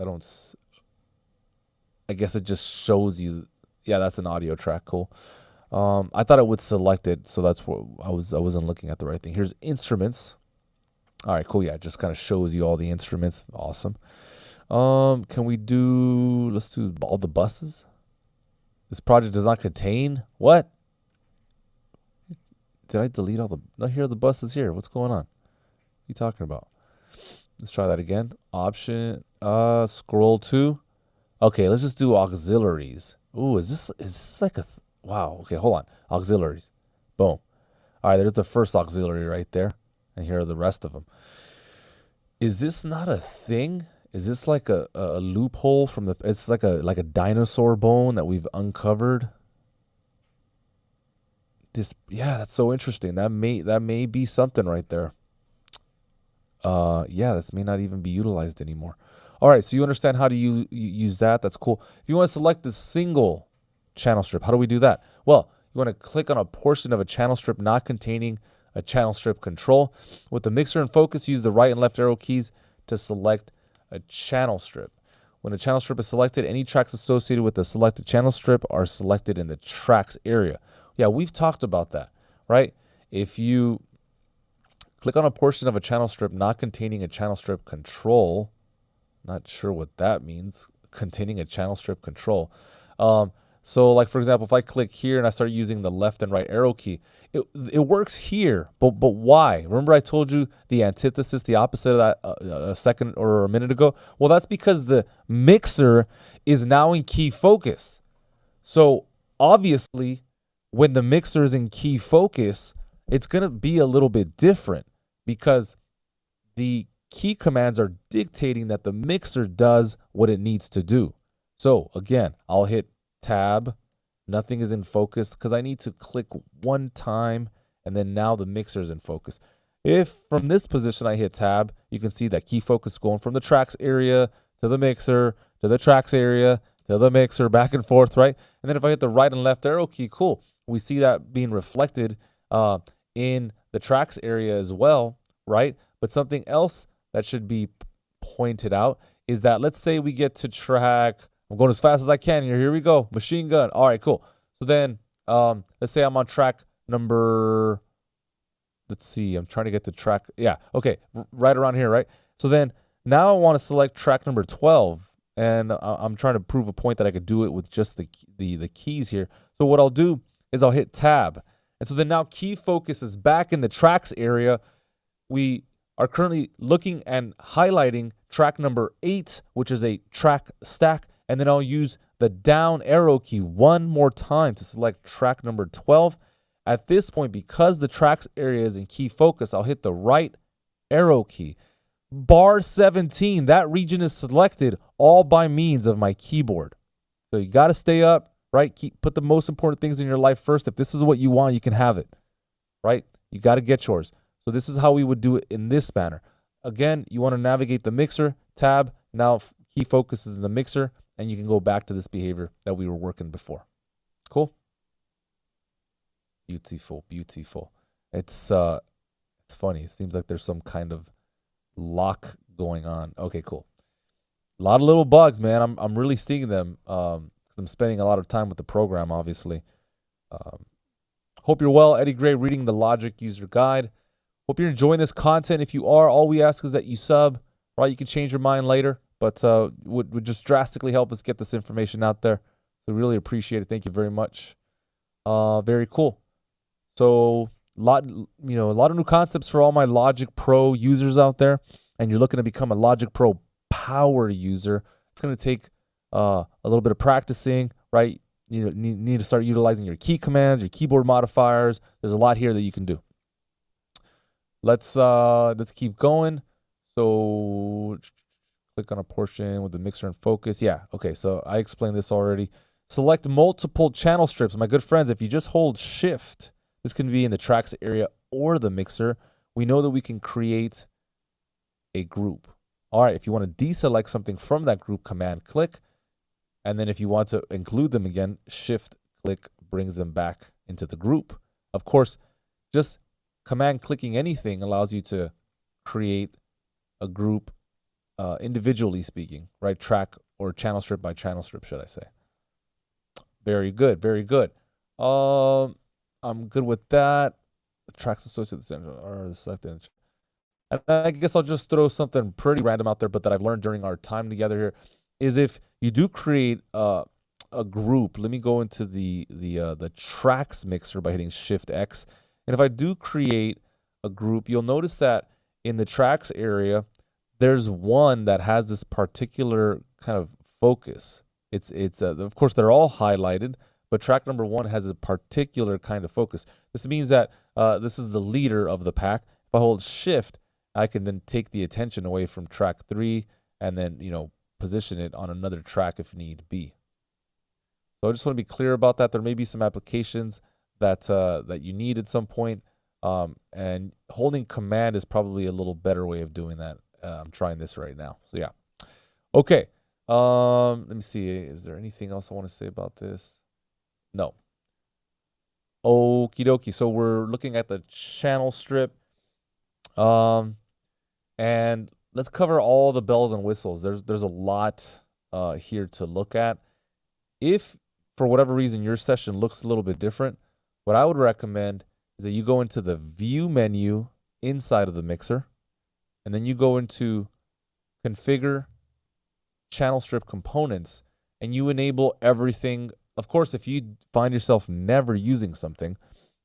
I guess it just shows you. Yeah, that's an audio track. Cool. I thought it would select it, so that's what I wasn't looking at the right thing. Here's instruments. All right, cool. Yeah, it just kind of shows you all the instruments. Awesome. Can we do? Let's do all the buses. This project does not contain what? Did I delete all the? No, here are the buses here. What's going on? What are you talking about? Let's try that again. Option. Scroll to. Okay, let's just do auxiliaries. Ooh, is this like a? Wow. Okay, hold on. Auxiliaries. Boom. All right, there's the first auxiliary right there, and here are the rest of them. Is this not a thing? Is this like a loophole from the? It's like a dinosaur bone that we've uncovered. Yeah, that's so interesting. That may be something right there. Yeah, this may not even be utilized anymore. All right, so you understand how to use that. That's cool. If you want to select a single channel strip, how do we do that? Well, you want to click on a portion of a channel strip not containing a channel strip control. With the mixer in focus, use the right and left arrow keys to select a channel strip. When a channel strip is selected, any tracks associated with the selected channel strip are selected in the tracks area. Yeah, we've talked about that, right? If you click on a portion of a channel strip not containing a channel strip control, not sure what that means, containing a channel strip control. So like, for example, if I click here and I start using the left and right arrow key, it works here, but why? Remember I told you the antithesis, the opposite of that a second or a minute ago? Well, that's because the mixer is now in key focus. So obviously, when the mixer is in key focus, it's going to be a little bit different because the key commands are dictating that the mixer does what it needs to do. So again, I'll hit tab, nothing is in focus because I need to click one time and then now the mixer is in focus. If from this position I hit tab, you can see that key focus is going from the tracks area to the mixer, to the tracks area, to the mixer, back and forth, right? And then if I hit the right and left arrow key, cool. We see that being reflected in the tracks area as well, right? But something else that should be pointed out is that let's say we get to track, I'm going as fast as I can here. Here we go. Machine gun. All right, cool. So then let's say I'm on track number, let's see, I'm trying to get to track. Yeah, okay, right around here, right? So then now I want to select track number 12, and I'm trying to prove a point that I could do it with just the keys here. So what I'll do is I'll hit tab. And so then now key focus is back in the tracks area. We are currently looking and highlighting track number 8, which is a track stack. And then I'll use the down arrow key one more time to select track number 12. At this point, because the tracks area is in key focus, I'll hit the right arrow key. Bar 17, that region is selected all by means of my keyboard. So you got to stay up, right? Put the most important things in your life first. If this is what you want, you can have it, right? You got to get yours. So this is how we would do it in this manner. Again, you want to navigate the mixer, tab, now key focus is in the mixer, and you can go back to this behavior that we were working before. Cool? Beautiful, beautiful. It's funny. It seems like there's some kind of lock going on. Okay, cool. A lot of little bugs, man. I'm really seeing them. I'm spending a lot of time with the program, obviously. Hope you're well. Eddie Gray reading the Logic User Guide. Hope you're enjoying this content. If you are, all we ask is that you sub, right? You can change your mind later, but would just drastically help us get this information out there. So really appreciate it. Thank you very much. Very cool. So a lot of new concepts for all my Logic Pro users out there, and you're looking to become a Logic Pro power user. It's going to take a little bit of practicing, right? You need to start utilizing your key commands, your keyboard modifiers. There's a lot here that you can do. Let's keep going. So click on a portion with the mixer in focus. Yeah, okay, so I explained this already. Select multiple channel strips. My good friends, if you just hold shift, this can be in the tracks area or the mixer. We know that we can create a group. All right, if you want to deselect something from that group, command click. And then if you want to include them again, shift click brings them back into the group. Of course, just command clicking anything allows you to create a group individually speaking, right? Track or channel strip by channel strip, should I say. Very good, very good. I'm good with that. The tracks associated with the are selected. And I guess I'll just throw something pretty random out there, but that I've learned during our time together here, is if you do create a group, let me go into the tracks mixer by hitting Shift X. And if I do create a group, you'll notice that in the tracks area, there's one that has this particular kind of focus. It's of course, they're all highlighted, but track number 1 has a particular kind of focus. This means that this is the leader of the pack. If I hold Shift, I can then take the attention away from track 3 and then, position it on another track if need be. So I just want to be clear about that. There may be some applications that that you need at some point, and holding command is probably a little better way of doing that. I'm trying this right now. So yeah. Okay. Let me see. Is there anything else I want to say about this? No. Okie dokie. So we're looking at the channel strip. And let's cover all the bells and whistles. There's a lot here to look at. If for whatever reason your session looks a little bit different, what I would recommend is that you go into the view menu inside of the mixer, and then you go into configure channel strip components, and you enable everything. Of course, if you find yourself never using something,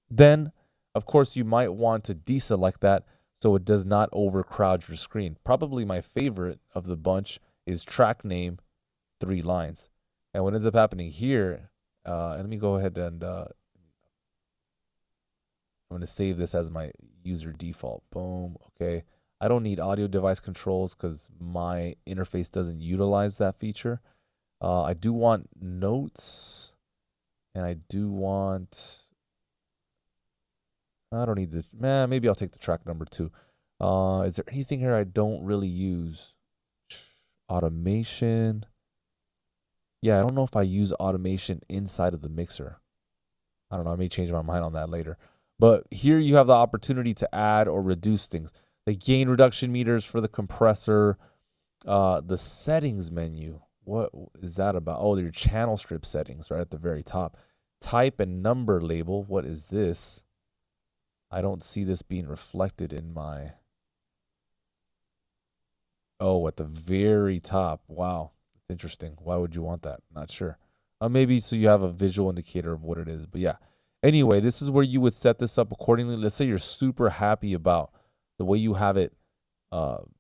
then of course you might want to deselect that so it does not overcrowd your screen. Probably my favorite of the bunch is track name 3 lines. And what ends up happening here, and let me go ahead and I'm going to save this as my user default. Boom. Okay. I don't need audio device controls because my interface doesn't utilize that feature. I do want notes, and I do want, I don't need this. Maybe I'll take the track number 2. Is there anything here I don't really use? Automation. Yeah, I don't know if I use automation inside of the mixer. I don't know. I may change my mind on that later. But here you have the opportunity to add or reduce things. The gain reduction meters for the compressor, the settings menu. What is that about? Oh, your channel strip settings right at the very top. Type and number label. What is this? I don't see this being reflected in my... Oh, at the very top. Wow. It's interesting. Why would you want that? Not sure. Maybe so you have a visual indicator of what it is. But yeah. Anyway, this is where you would set this up accordingly. Let's say you're super happy about the way you have it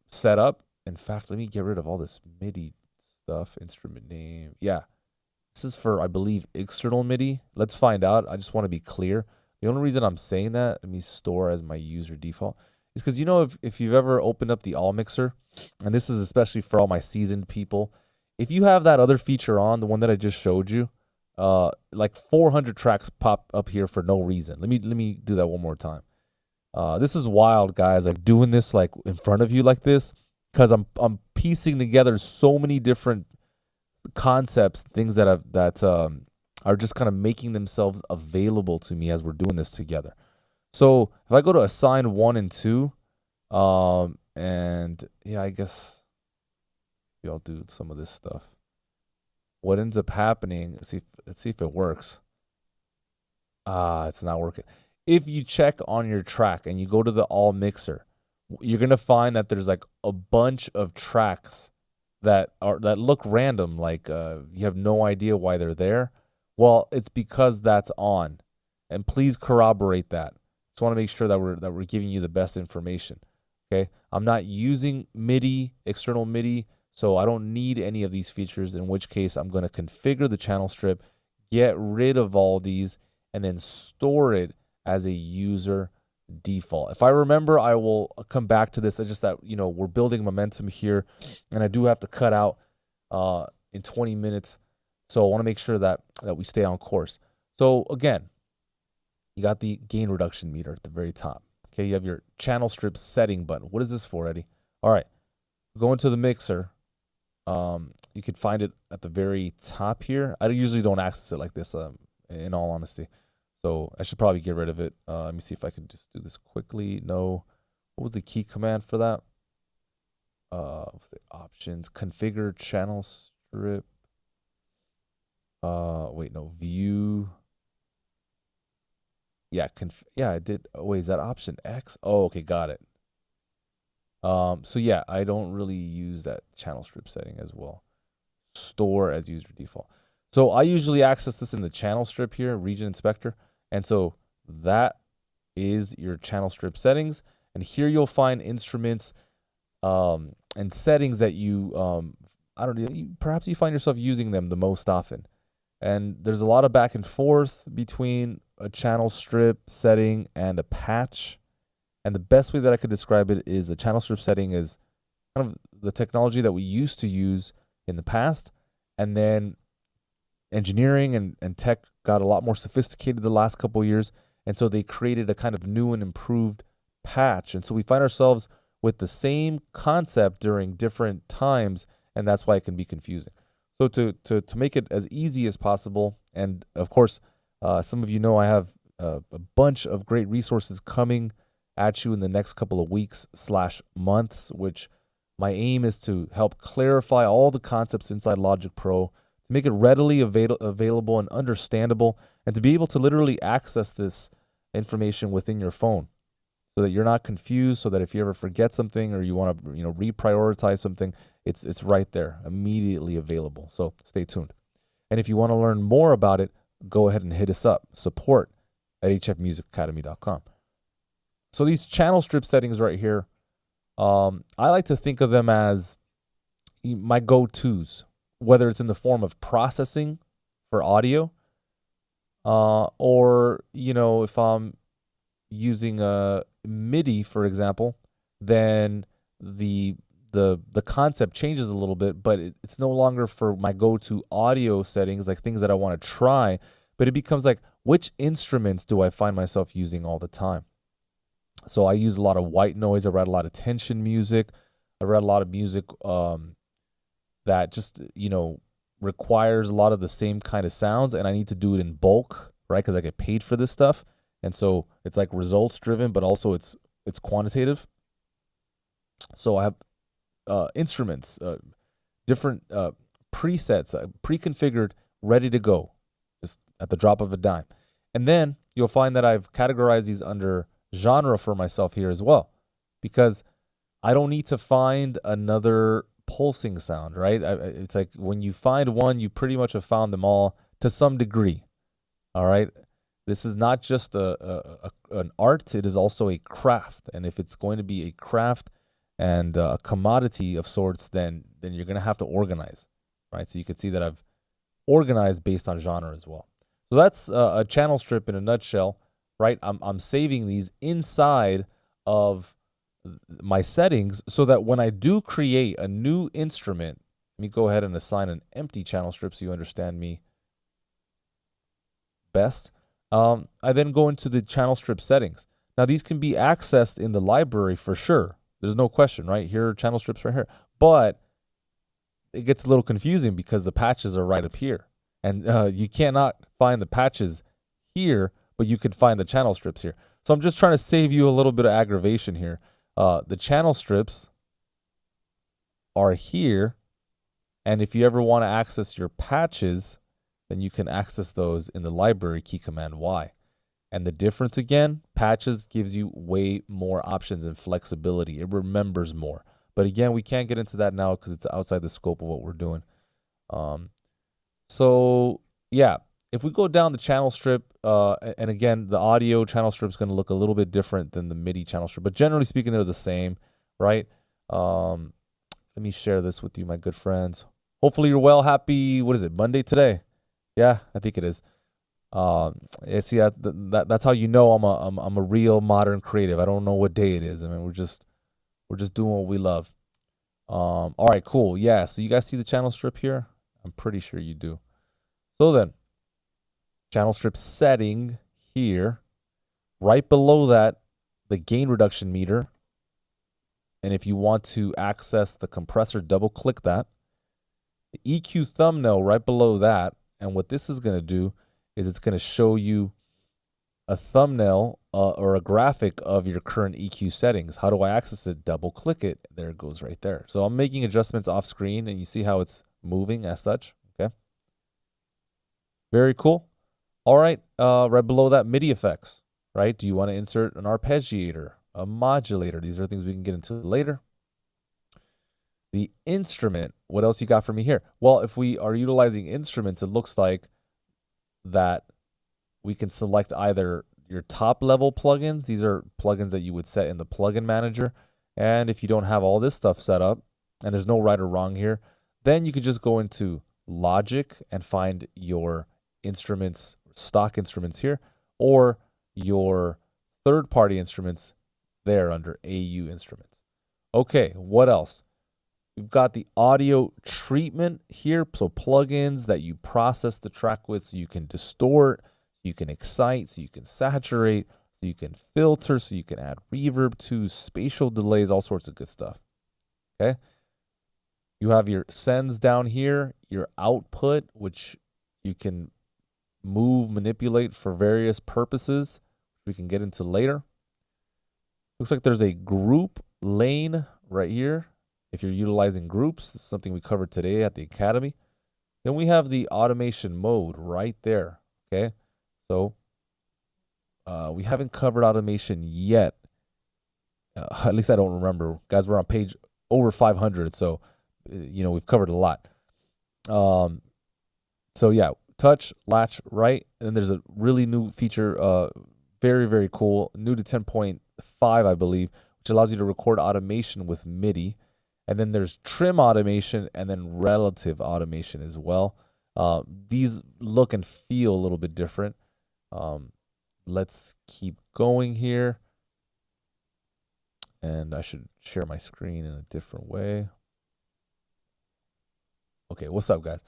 set up. In fact, let me get rid of all this MIDI stuff. Instrument name. Yeah. This is for, I believe, external MIDI. Let's find out. I just want to be clear. The only reason I'm saying that, let me store as my user default, is because, you know, if you've ever opened up the all mixer, and this is especially for all my seasoned people, if you have that other feature on, the one that I just showed you, like 400 tracks pop up here for no reason. Let me do that one more time. This is wild, guys. Like doing this like in front of you like this, because I'm piecing together so many different concepts, things that are just kind of making themselves available to me as we're doing this together. So if I go to assign 1 and 2, and yeah, I guess I'll do some of this stuff. What ends up happening, let's see if it works. It's not working. If you check on your track and you go to the all mixer, you're going to find that there's like a bunch of tracks that look random, like you have no idea why they're there. Well, it's because that's on. And please corroborate that. Just want to make sure that we're giving you the best information. Okay? I'm not using MIDI, external MIDI, so I don't need any of these features, in which case I'm going to configure the channel strip, get rid of all these, and then store it as a user default. If I remember, I will come back to this. It's just that, you know, we're building momentum here, and I do have to cut out in 20 minutes. So I want to make sure that we stay on course. So again, you got the gain reduction meter at the very top. Okay, you have your channel strip setting button. What is this for, Eddie? All right, go into the mixer. You can find it at the very top here. I usually don't access it like this, in all honesty. So I should probably get rid of it. Let me see if I can just do this quickly. No. What was the key command for that? What's the options? Configure channel strip. Wait, no. View. Yeah, I did. Oh, wait, is that option X? Oh, okay, got it. So yeah, I don't really use that channel strip setting as well. Store as user default. So I usually access this in the channel strip here, region inspector. And so that is your channel strip settings. And here you'll find instruments and settings that you, I don't know, perhaps you find yourself using them the most often. And there's a lot of back and forth between a channel strip setting and a patch. And the best way that I could describe it is the channel strip setting is kind of the technology that we used to use in the past. And then engineering and tech got a lot more sophisticated the last couple of years. And so they created a kind of new and improved patch. And so we find ourselves with the same concept during different times. And that's why it can be confusing. So to make it as easy as possible, and of course, some of you know I have a bunch of great resources coming at you in the next couple of weeks / months, which My aim is to help clarify all the concepts inside Logic Pro, to make it readily available and understandable, and to be able to literally access this information within your phone so that you're not confused, so that if you ever forget something or you want to, reprioritize something, it's right there, immediately available. So stay tuned. And if you want to learn more about it, go ahead and hit us up, support@hfmusicacademy.com. So these channel strip settings right here, I like to think of them as my go-tos, whether it's in the form of processing for audio, or, if I'm using a MIDI, for example, then the concept changes a little bit, but it's no longer for my go-to audio settings, like things that I want to try, but it becomes like, which instruments do I find myself using all the time? So I use a lot of white noise. I write a lot of tension music. I write a lot of music that just, requires a lot of the same kind of sounds, and I need to do it in bulk, right? Because I get paid for this stuff. And so it's like results driven, but also it's quantitative. So I have instruments, different presets, pre-configured, ready to go, just at the drop of a dime. And then you'll find that I've categorized these under genre for myself here as well, because I don't need to find another pulsing sound, right? It's like when you find one, you pretty much have found them all to some degree. All right. This is not just an art, it is also a craft. And if it's going to be a craft and a commodity of sorts, then you're going to have to organize, right? So you can see that I've organized based on genre as well. So that's a channel strip in a nutshell, right? I'm saving these inside of my settings so that when I do create a new instrument, let me go ahead and assign an empty channel strip so you understand me best. I then go into the channel strip settings. Now these can be accessed in the library for sure. There's no question, right? Here are channel strips right here. But it gets a little confusing because the patches are right up here. And you cannot find the patches here, but you can find the channel strips here. So I'm just trying to save you a little bit of aggravation here. The channel strips are here. And if you ever want to access your patches, then you can access those in the library, key command Y. And the difference again, patches gives you way more options and flexibility. It remembers more. But again, we can't get into that now because it's outside the scope of what we're doing. So yeah, if we go down the channel strip, and again, the audio channel strip is going to look a little bit different than the MIDI channel strip, but generally speaking, they're the same, right? Let me share this with you, my good friends. Hopefully you're well. Happy, what is it, Monday today? Yeah, I think it is. See, that's how you know I'm a real modern creative. I don't know what day it is. I mean, we're just doing what we love. All right, cool. Yeah, so you guys see the channel strip here? I'm pretty sure you do. So then, channel strip setting here. Right below that, the gain reduction meter. And if you want to access the compressor, double click that. The EQ thumbnail right below that. And what this is going to do is it's going to show you a thumbnail or a graphic of your current EQ settings. How do I access it? Double click it. There it goes right there. So I'm making adjustments off screen and you see how it's moving as such. Okay. Very cool. All right. Right below that, MIDI effects, right? Do you want to insert an arpeggiator, a modulator? These are things we can get into later. The instrument, what else you got for me here? Well, if we are utilizing instruments, it looks like that we can select either your top level plugins. These are plugins that you would set in the plugin manager. And if you don't have all this stuff set up, and there's no right or wrong here, then you could just go into Logic and find your instruments, stock instruments here, or your third-party instruments there under AU instruments. Okay, what else? We've got the audio treatment here, so plugins that you process the track with, so you can distort, you can excite, so you can saturate, so you can filter, so you can add reverb to, spatial delays, all sorts of good stuff. Okay. You have your sends down here, your output, which you can move, manipulate for various purposes, we can get into later. Looks like there's a group lane right here. if you're utilizing groups. This is something we covered today at the Academy. Then we have the automation mode right there, okay? So we haven't covered automation yet. At least I don't remember. Guys, we're on page over 500, so, we've covered a lot. So, yeah, touch, latch, right? And then there's a really new feature, very, very cool, new to 10.5, I believe, which allows you to record automation with MIDI. And then there's trim automation and then relative automation as well. These look and feel a little bit different. Let's keep going here. And I should share my screen in a different way. Okay, what's up, guys?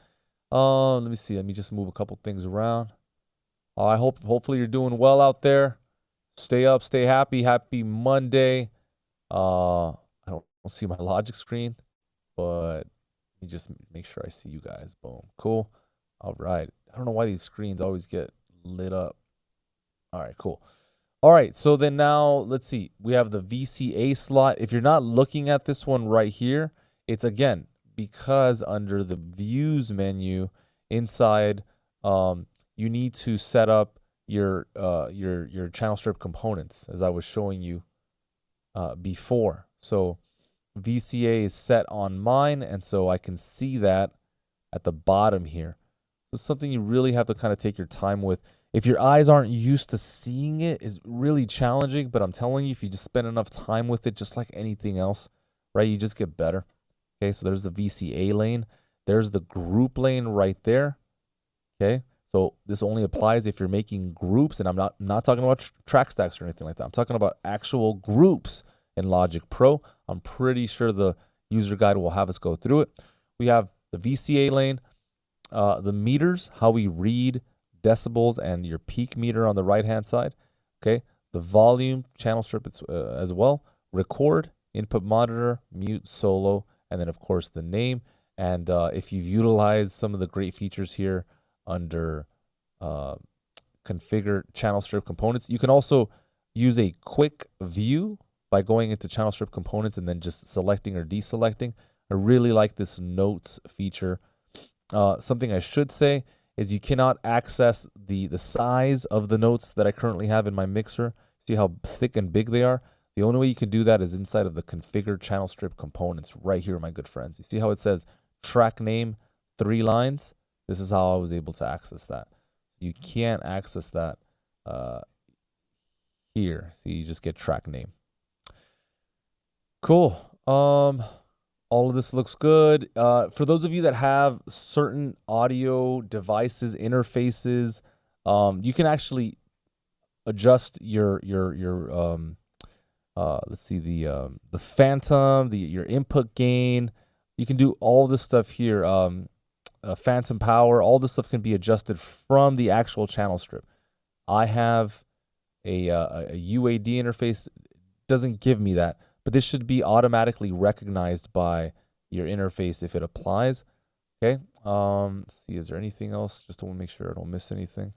Let me see. Let me just move a couple things around. Hopefully you're doing well out there. Stay up, stay happy. Happy Monday. I don't see my Logic screen, but let me just make sure I see you guys. Boom. Cool. All right. I don't know why these screens always get lit up. All right, cool. All right, so then now let's see. We have the VCA slot. If you're not looking at this one right here, it's again because under the views menu inside, you need to set up your channel strip components, as I was showing you before. So VCA is set on mine, and so I can see that at the bottom here. This is something you really have to kind of take your time with. If your eyes aren't used to seeing it, it's really challenging, but I'm telling you, if you just spend enough time with it, just like anything else, right, you just get better. Okay, so there's the VCA lane. There's the group lane right there. Okay, so this only applies if you're making groups, and I'm not talking about track stacks or anything like that. I'm talking about actual groups in Logic Pro. I'm pretty sure the user guide will have us go through it. We have the VCA lane, the meters, how we read decibels, and your peak meter on the right-hand side. Okay, the volume, channel strip as well, record, input monitor, mute, solo, and then of course the name. And if you've utilized some of the great features here under configure channel strip components, you can also use a quick view by going into channel strip components and then just selecting or deselecting. I really like this notes feature. Something I should say is you cannot access the size of the notes that I currently have in my mixer. See how thick and big they are? The only way you can do that is inside of the configure channel strip components right here, my good friends. You see how it says track name, 3 lines? This is how I was able to access that. You can't access that here. See, you just get track name. Cool. All of this looks good. For those of you that have certain audio devices, interfaces, you can actually adjust your let's see, the phantom, your input gain. You can do all this stuff here. Phantom power, all this stuff can be adjusted from the actual channel strip. I have a UAD interface. Doesn't give me that, but this should be automatically recognized by your interface if it applies. Okay. Let's see, is there anything else? Just to make sure I don't miss anything.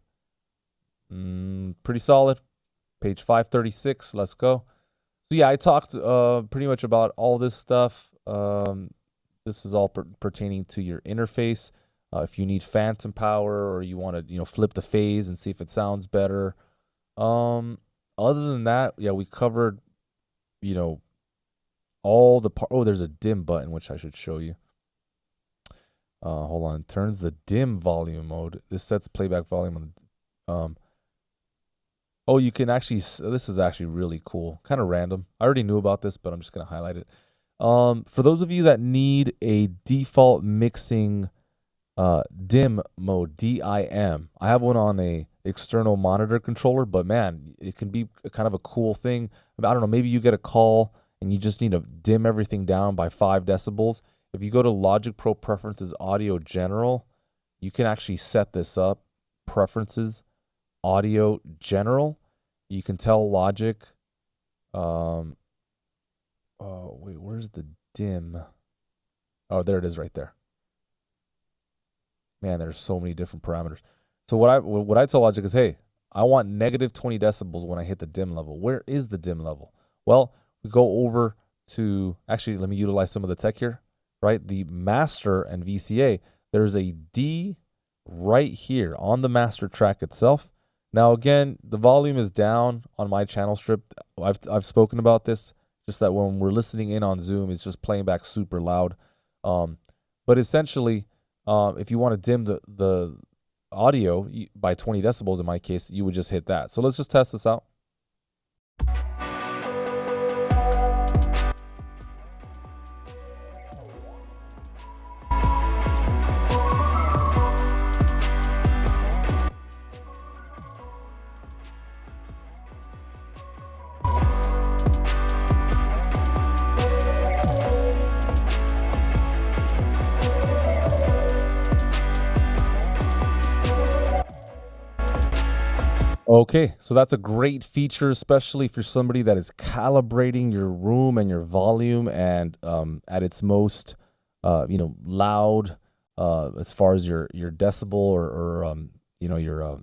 Pretty solid. Page 536. Let's go. So yeah, I talked pretty much about all this stuff. This is all pertaining to your interface. If you need phantom power or you want to, flip the phase and see if it sounds better. Other than that, yeah, we covered, all the part. Oh, there's a dim button, which I should show you. Hold on. Turns the dim volume mode. This sets playback volume on the, oh, you can actually, this is actually really cool. Kind of random. I already knew about this, but I'm just going to highlight it. For those of you that need a default mixing dim mode, DIM, I have one on a external monitor controller, but man, it can be kind of a cool thing. I don't know, maybe you get a call and you just need to dim everything down by 5 decibels. If you go to Logic Pro Preferences Audio General, you can actually set this up. Preferences Audio General. You can tell Logic, oh wait, where's the dim? Oh, there it is right there. Man, there's so many different parameters. So what I tell Logic is, hey, I want negative 20 decibels when I hit the dim level. Where is the dim level? Well, we go over to, actually, let me utilize some of the tech here, right? The master and VCA, there's a D right here on the master track itself. Now, again, the volume is down on my channel strip. I've spoken about this, just that when we're listening in on Zoom, it's just playing back super loud. But essentially, if you want to dim the audio by 20 decibels, in my case, you would just hit that. So let's just test this out. Okay, so that's a great feature, especially if you're somebody that is calibrating your room and your volume and at its most, loud as far as your decibel or your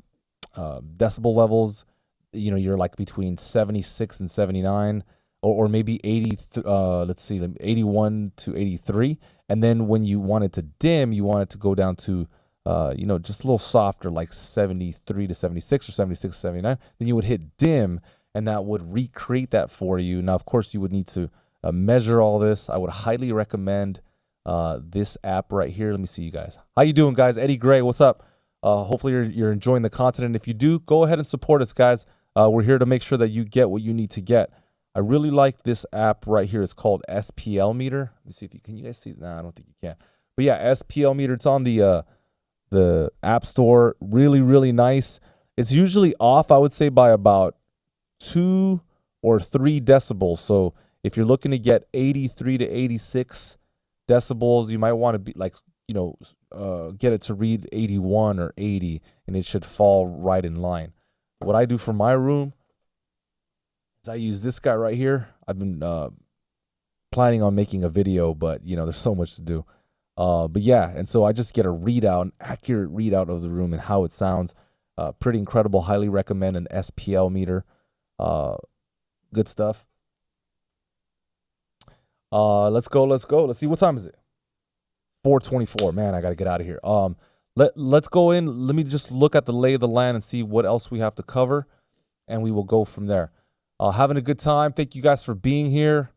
decibel levels. You're like between 76 and 79, or maybe 80. Let's see, 81 to 83. And then when you want it to dim, you want it to go down to just a little softer, like 73 to 76 or 76 to 79, then you would hit dim and that would recreate that for you. Now, of course, you would need to measure all this. I would highly recommend this app right here. Let me see you guys. How you doing, guys? Eddie Gray, what's up? Hopefully you're enjoying the content. And if you do, go ahead and support us, guys. We're here to make sure that you get what you need to get. I really like this app right here. It's called SPL Meter. Let me see if can you guys see? Nah, I don't think you can. But yeah, SPL Meter. It's on the App Store. Really, really nice. It's usually off, I would say, by about 2 or 3 decibels. So if you're looking to get 83 to 86 decibels, you might want to be like, get it to read 81 or 80, and it should fall right in line. What I do for my room is I use this guy right here. I've been planning on making a video, but there's so much to do. But yeah, and so I just get a readout, an accurate readout of the room and how it sounds. Pretty incredible. Highly recommend an SPL meter. Good stuff. Let's go. Let's see, what time is it? 4:24. Man, I gotta get out of here. Let's go in. Let me just look at the lay of the land and see what else we have to cover, and we will go from there. Having a good time. Thank you guys for being here.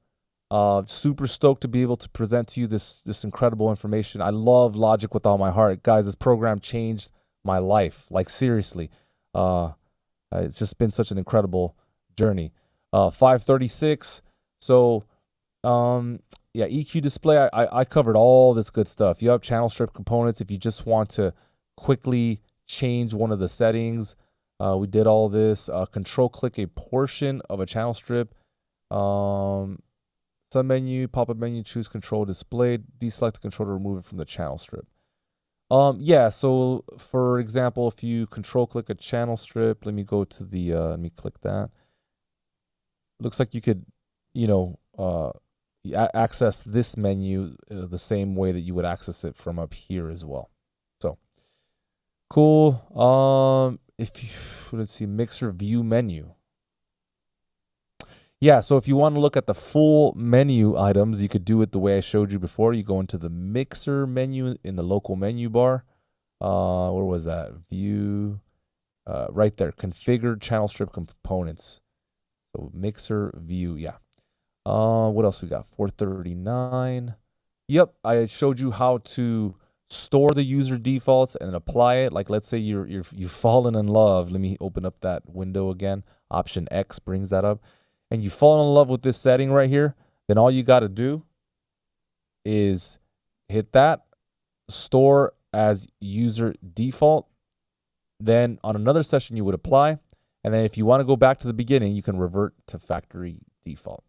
Super stoked to be able to present to you this incredible information. I love Logic with all my heart. Guys, this program changed my life. Like, seriously. It's just been such an incredible journey. 536. So, yeah, EQ display. I covered all this good stuff. You have channel strip components. If you just want to quickly change one of the settings, we did all this. Control click a portion of a channel strip. Submenu, pop-up menu, choose control display, deselect the control to remove it from the channel strip. Yeah, so for example, if you control click a channel strip, let me go to the, let me click that. Looks like you could, access this menu the same way that you would access it from up here as well. So, cool. Let's see, mixer view menu. Yeah, so if you want to look at the full menu items, you could do it the way I showed you before. You go into the mixer menu in the local menu bar. Where was that? View, right there. Configure channel strip components. So mixer view, yeah. What else we got? 439. Yep, I showed you how to store the user defaults and apply it. Like, let's say you've fallen in love. Let me open up that window again. Option X brings that up. And you fall in love with this setting right here, then all you got to do is hit that, store as user default. Then on another session, you would apply. And then if you want to go back to the beginning, you can revert to factory default.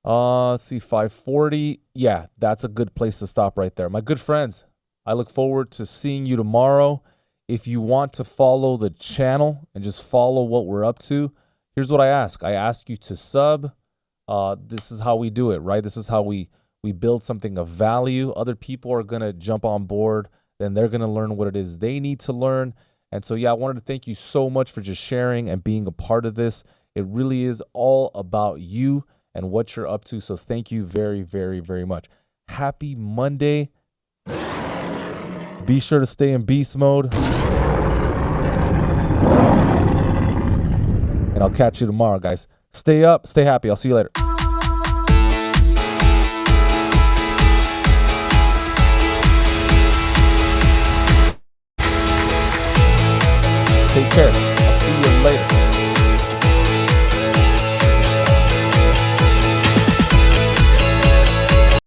Let's see, 540. Yeah, that's a good place to stop right there. My good friends, I look forward to seeing you tomorrow. If you want to follow the channel and just follow what we're up to, here's what I ask. I ask you to sub. This is how we do it, right? This is how we build something of value. Other people are going to jump on board. Then they're going to learn what it is they need to learn. And so, yeah, I wanted to thank you so much for just sharing and being a part of this. It really is all about you and what you're up to. So thank you very, very, very much. Happy Monday. Be sure to stay in beast mode. And I'll catch you tomorrow, guys. Stay up, stay happy. I'll see you later. Take care.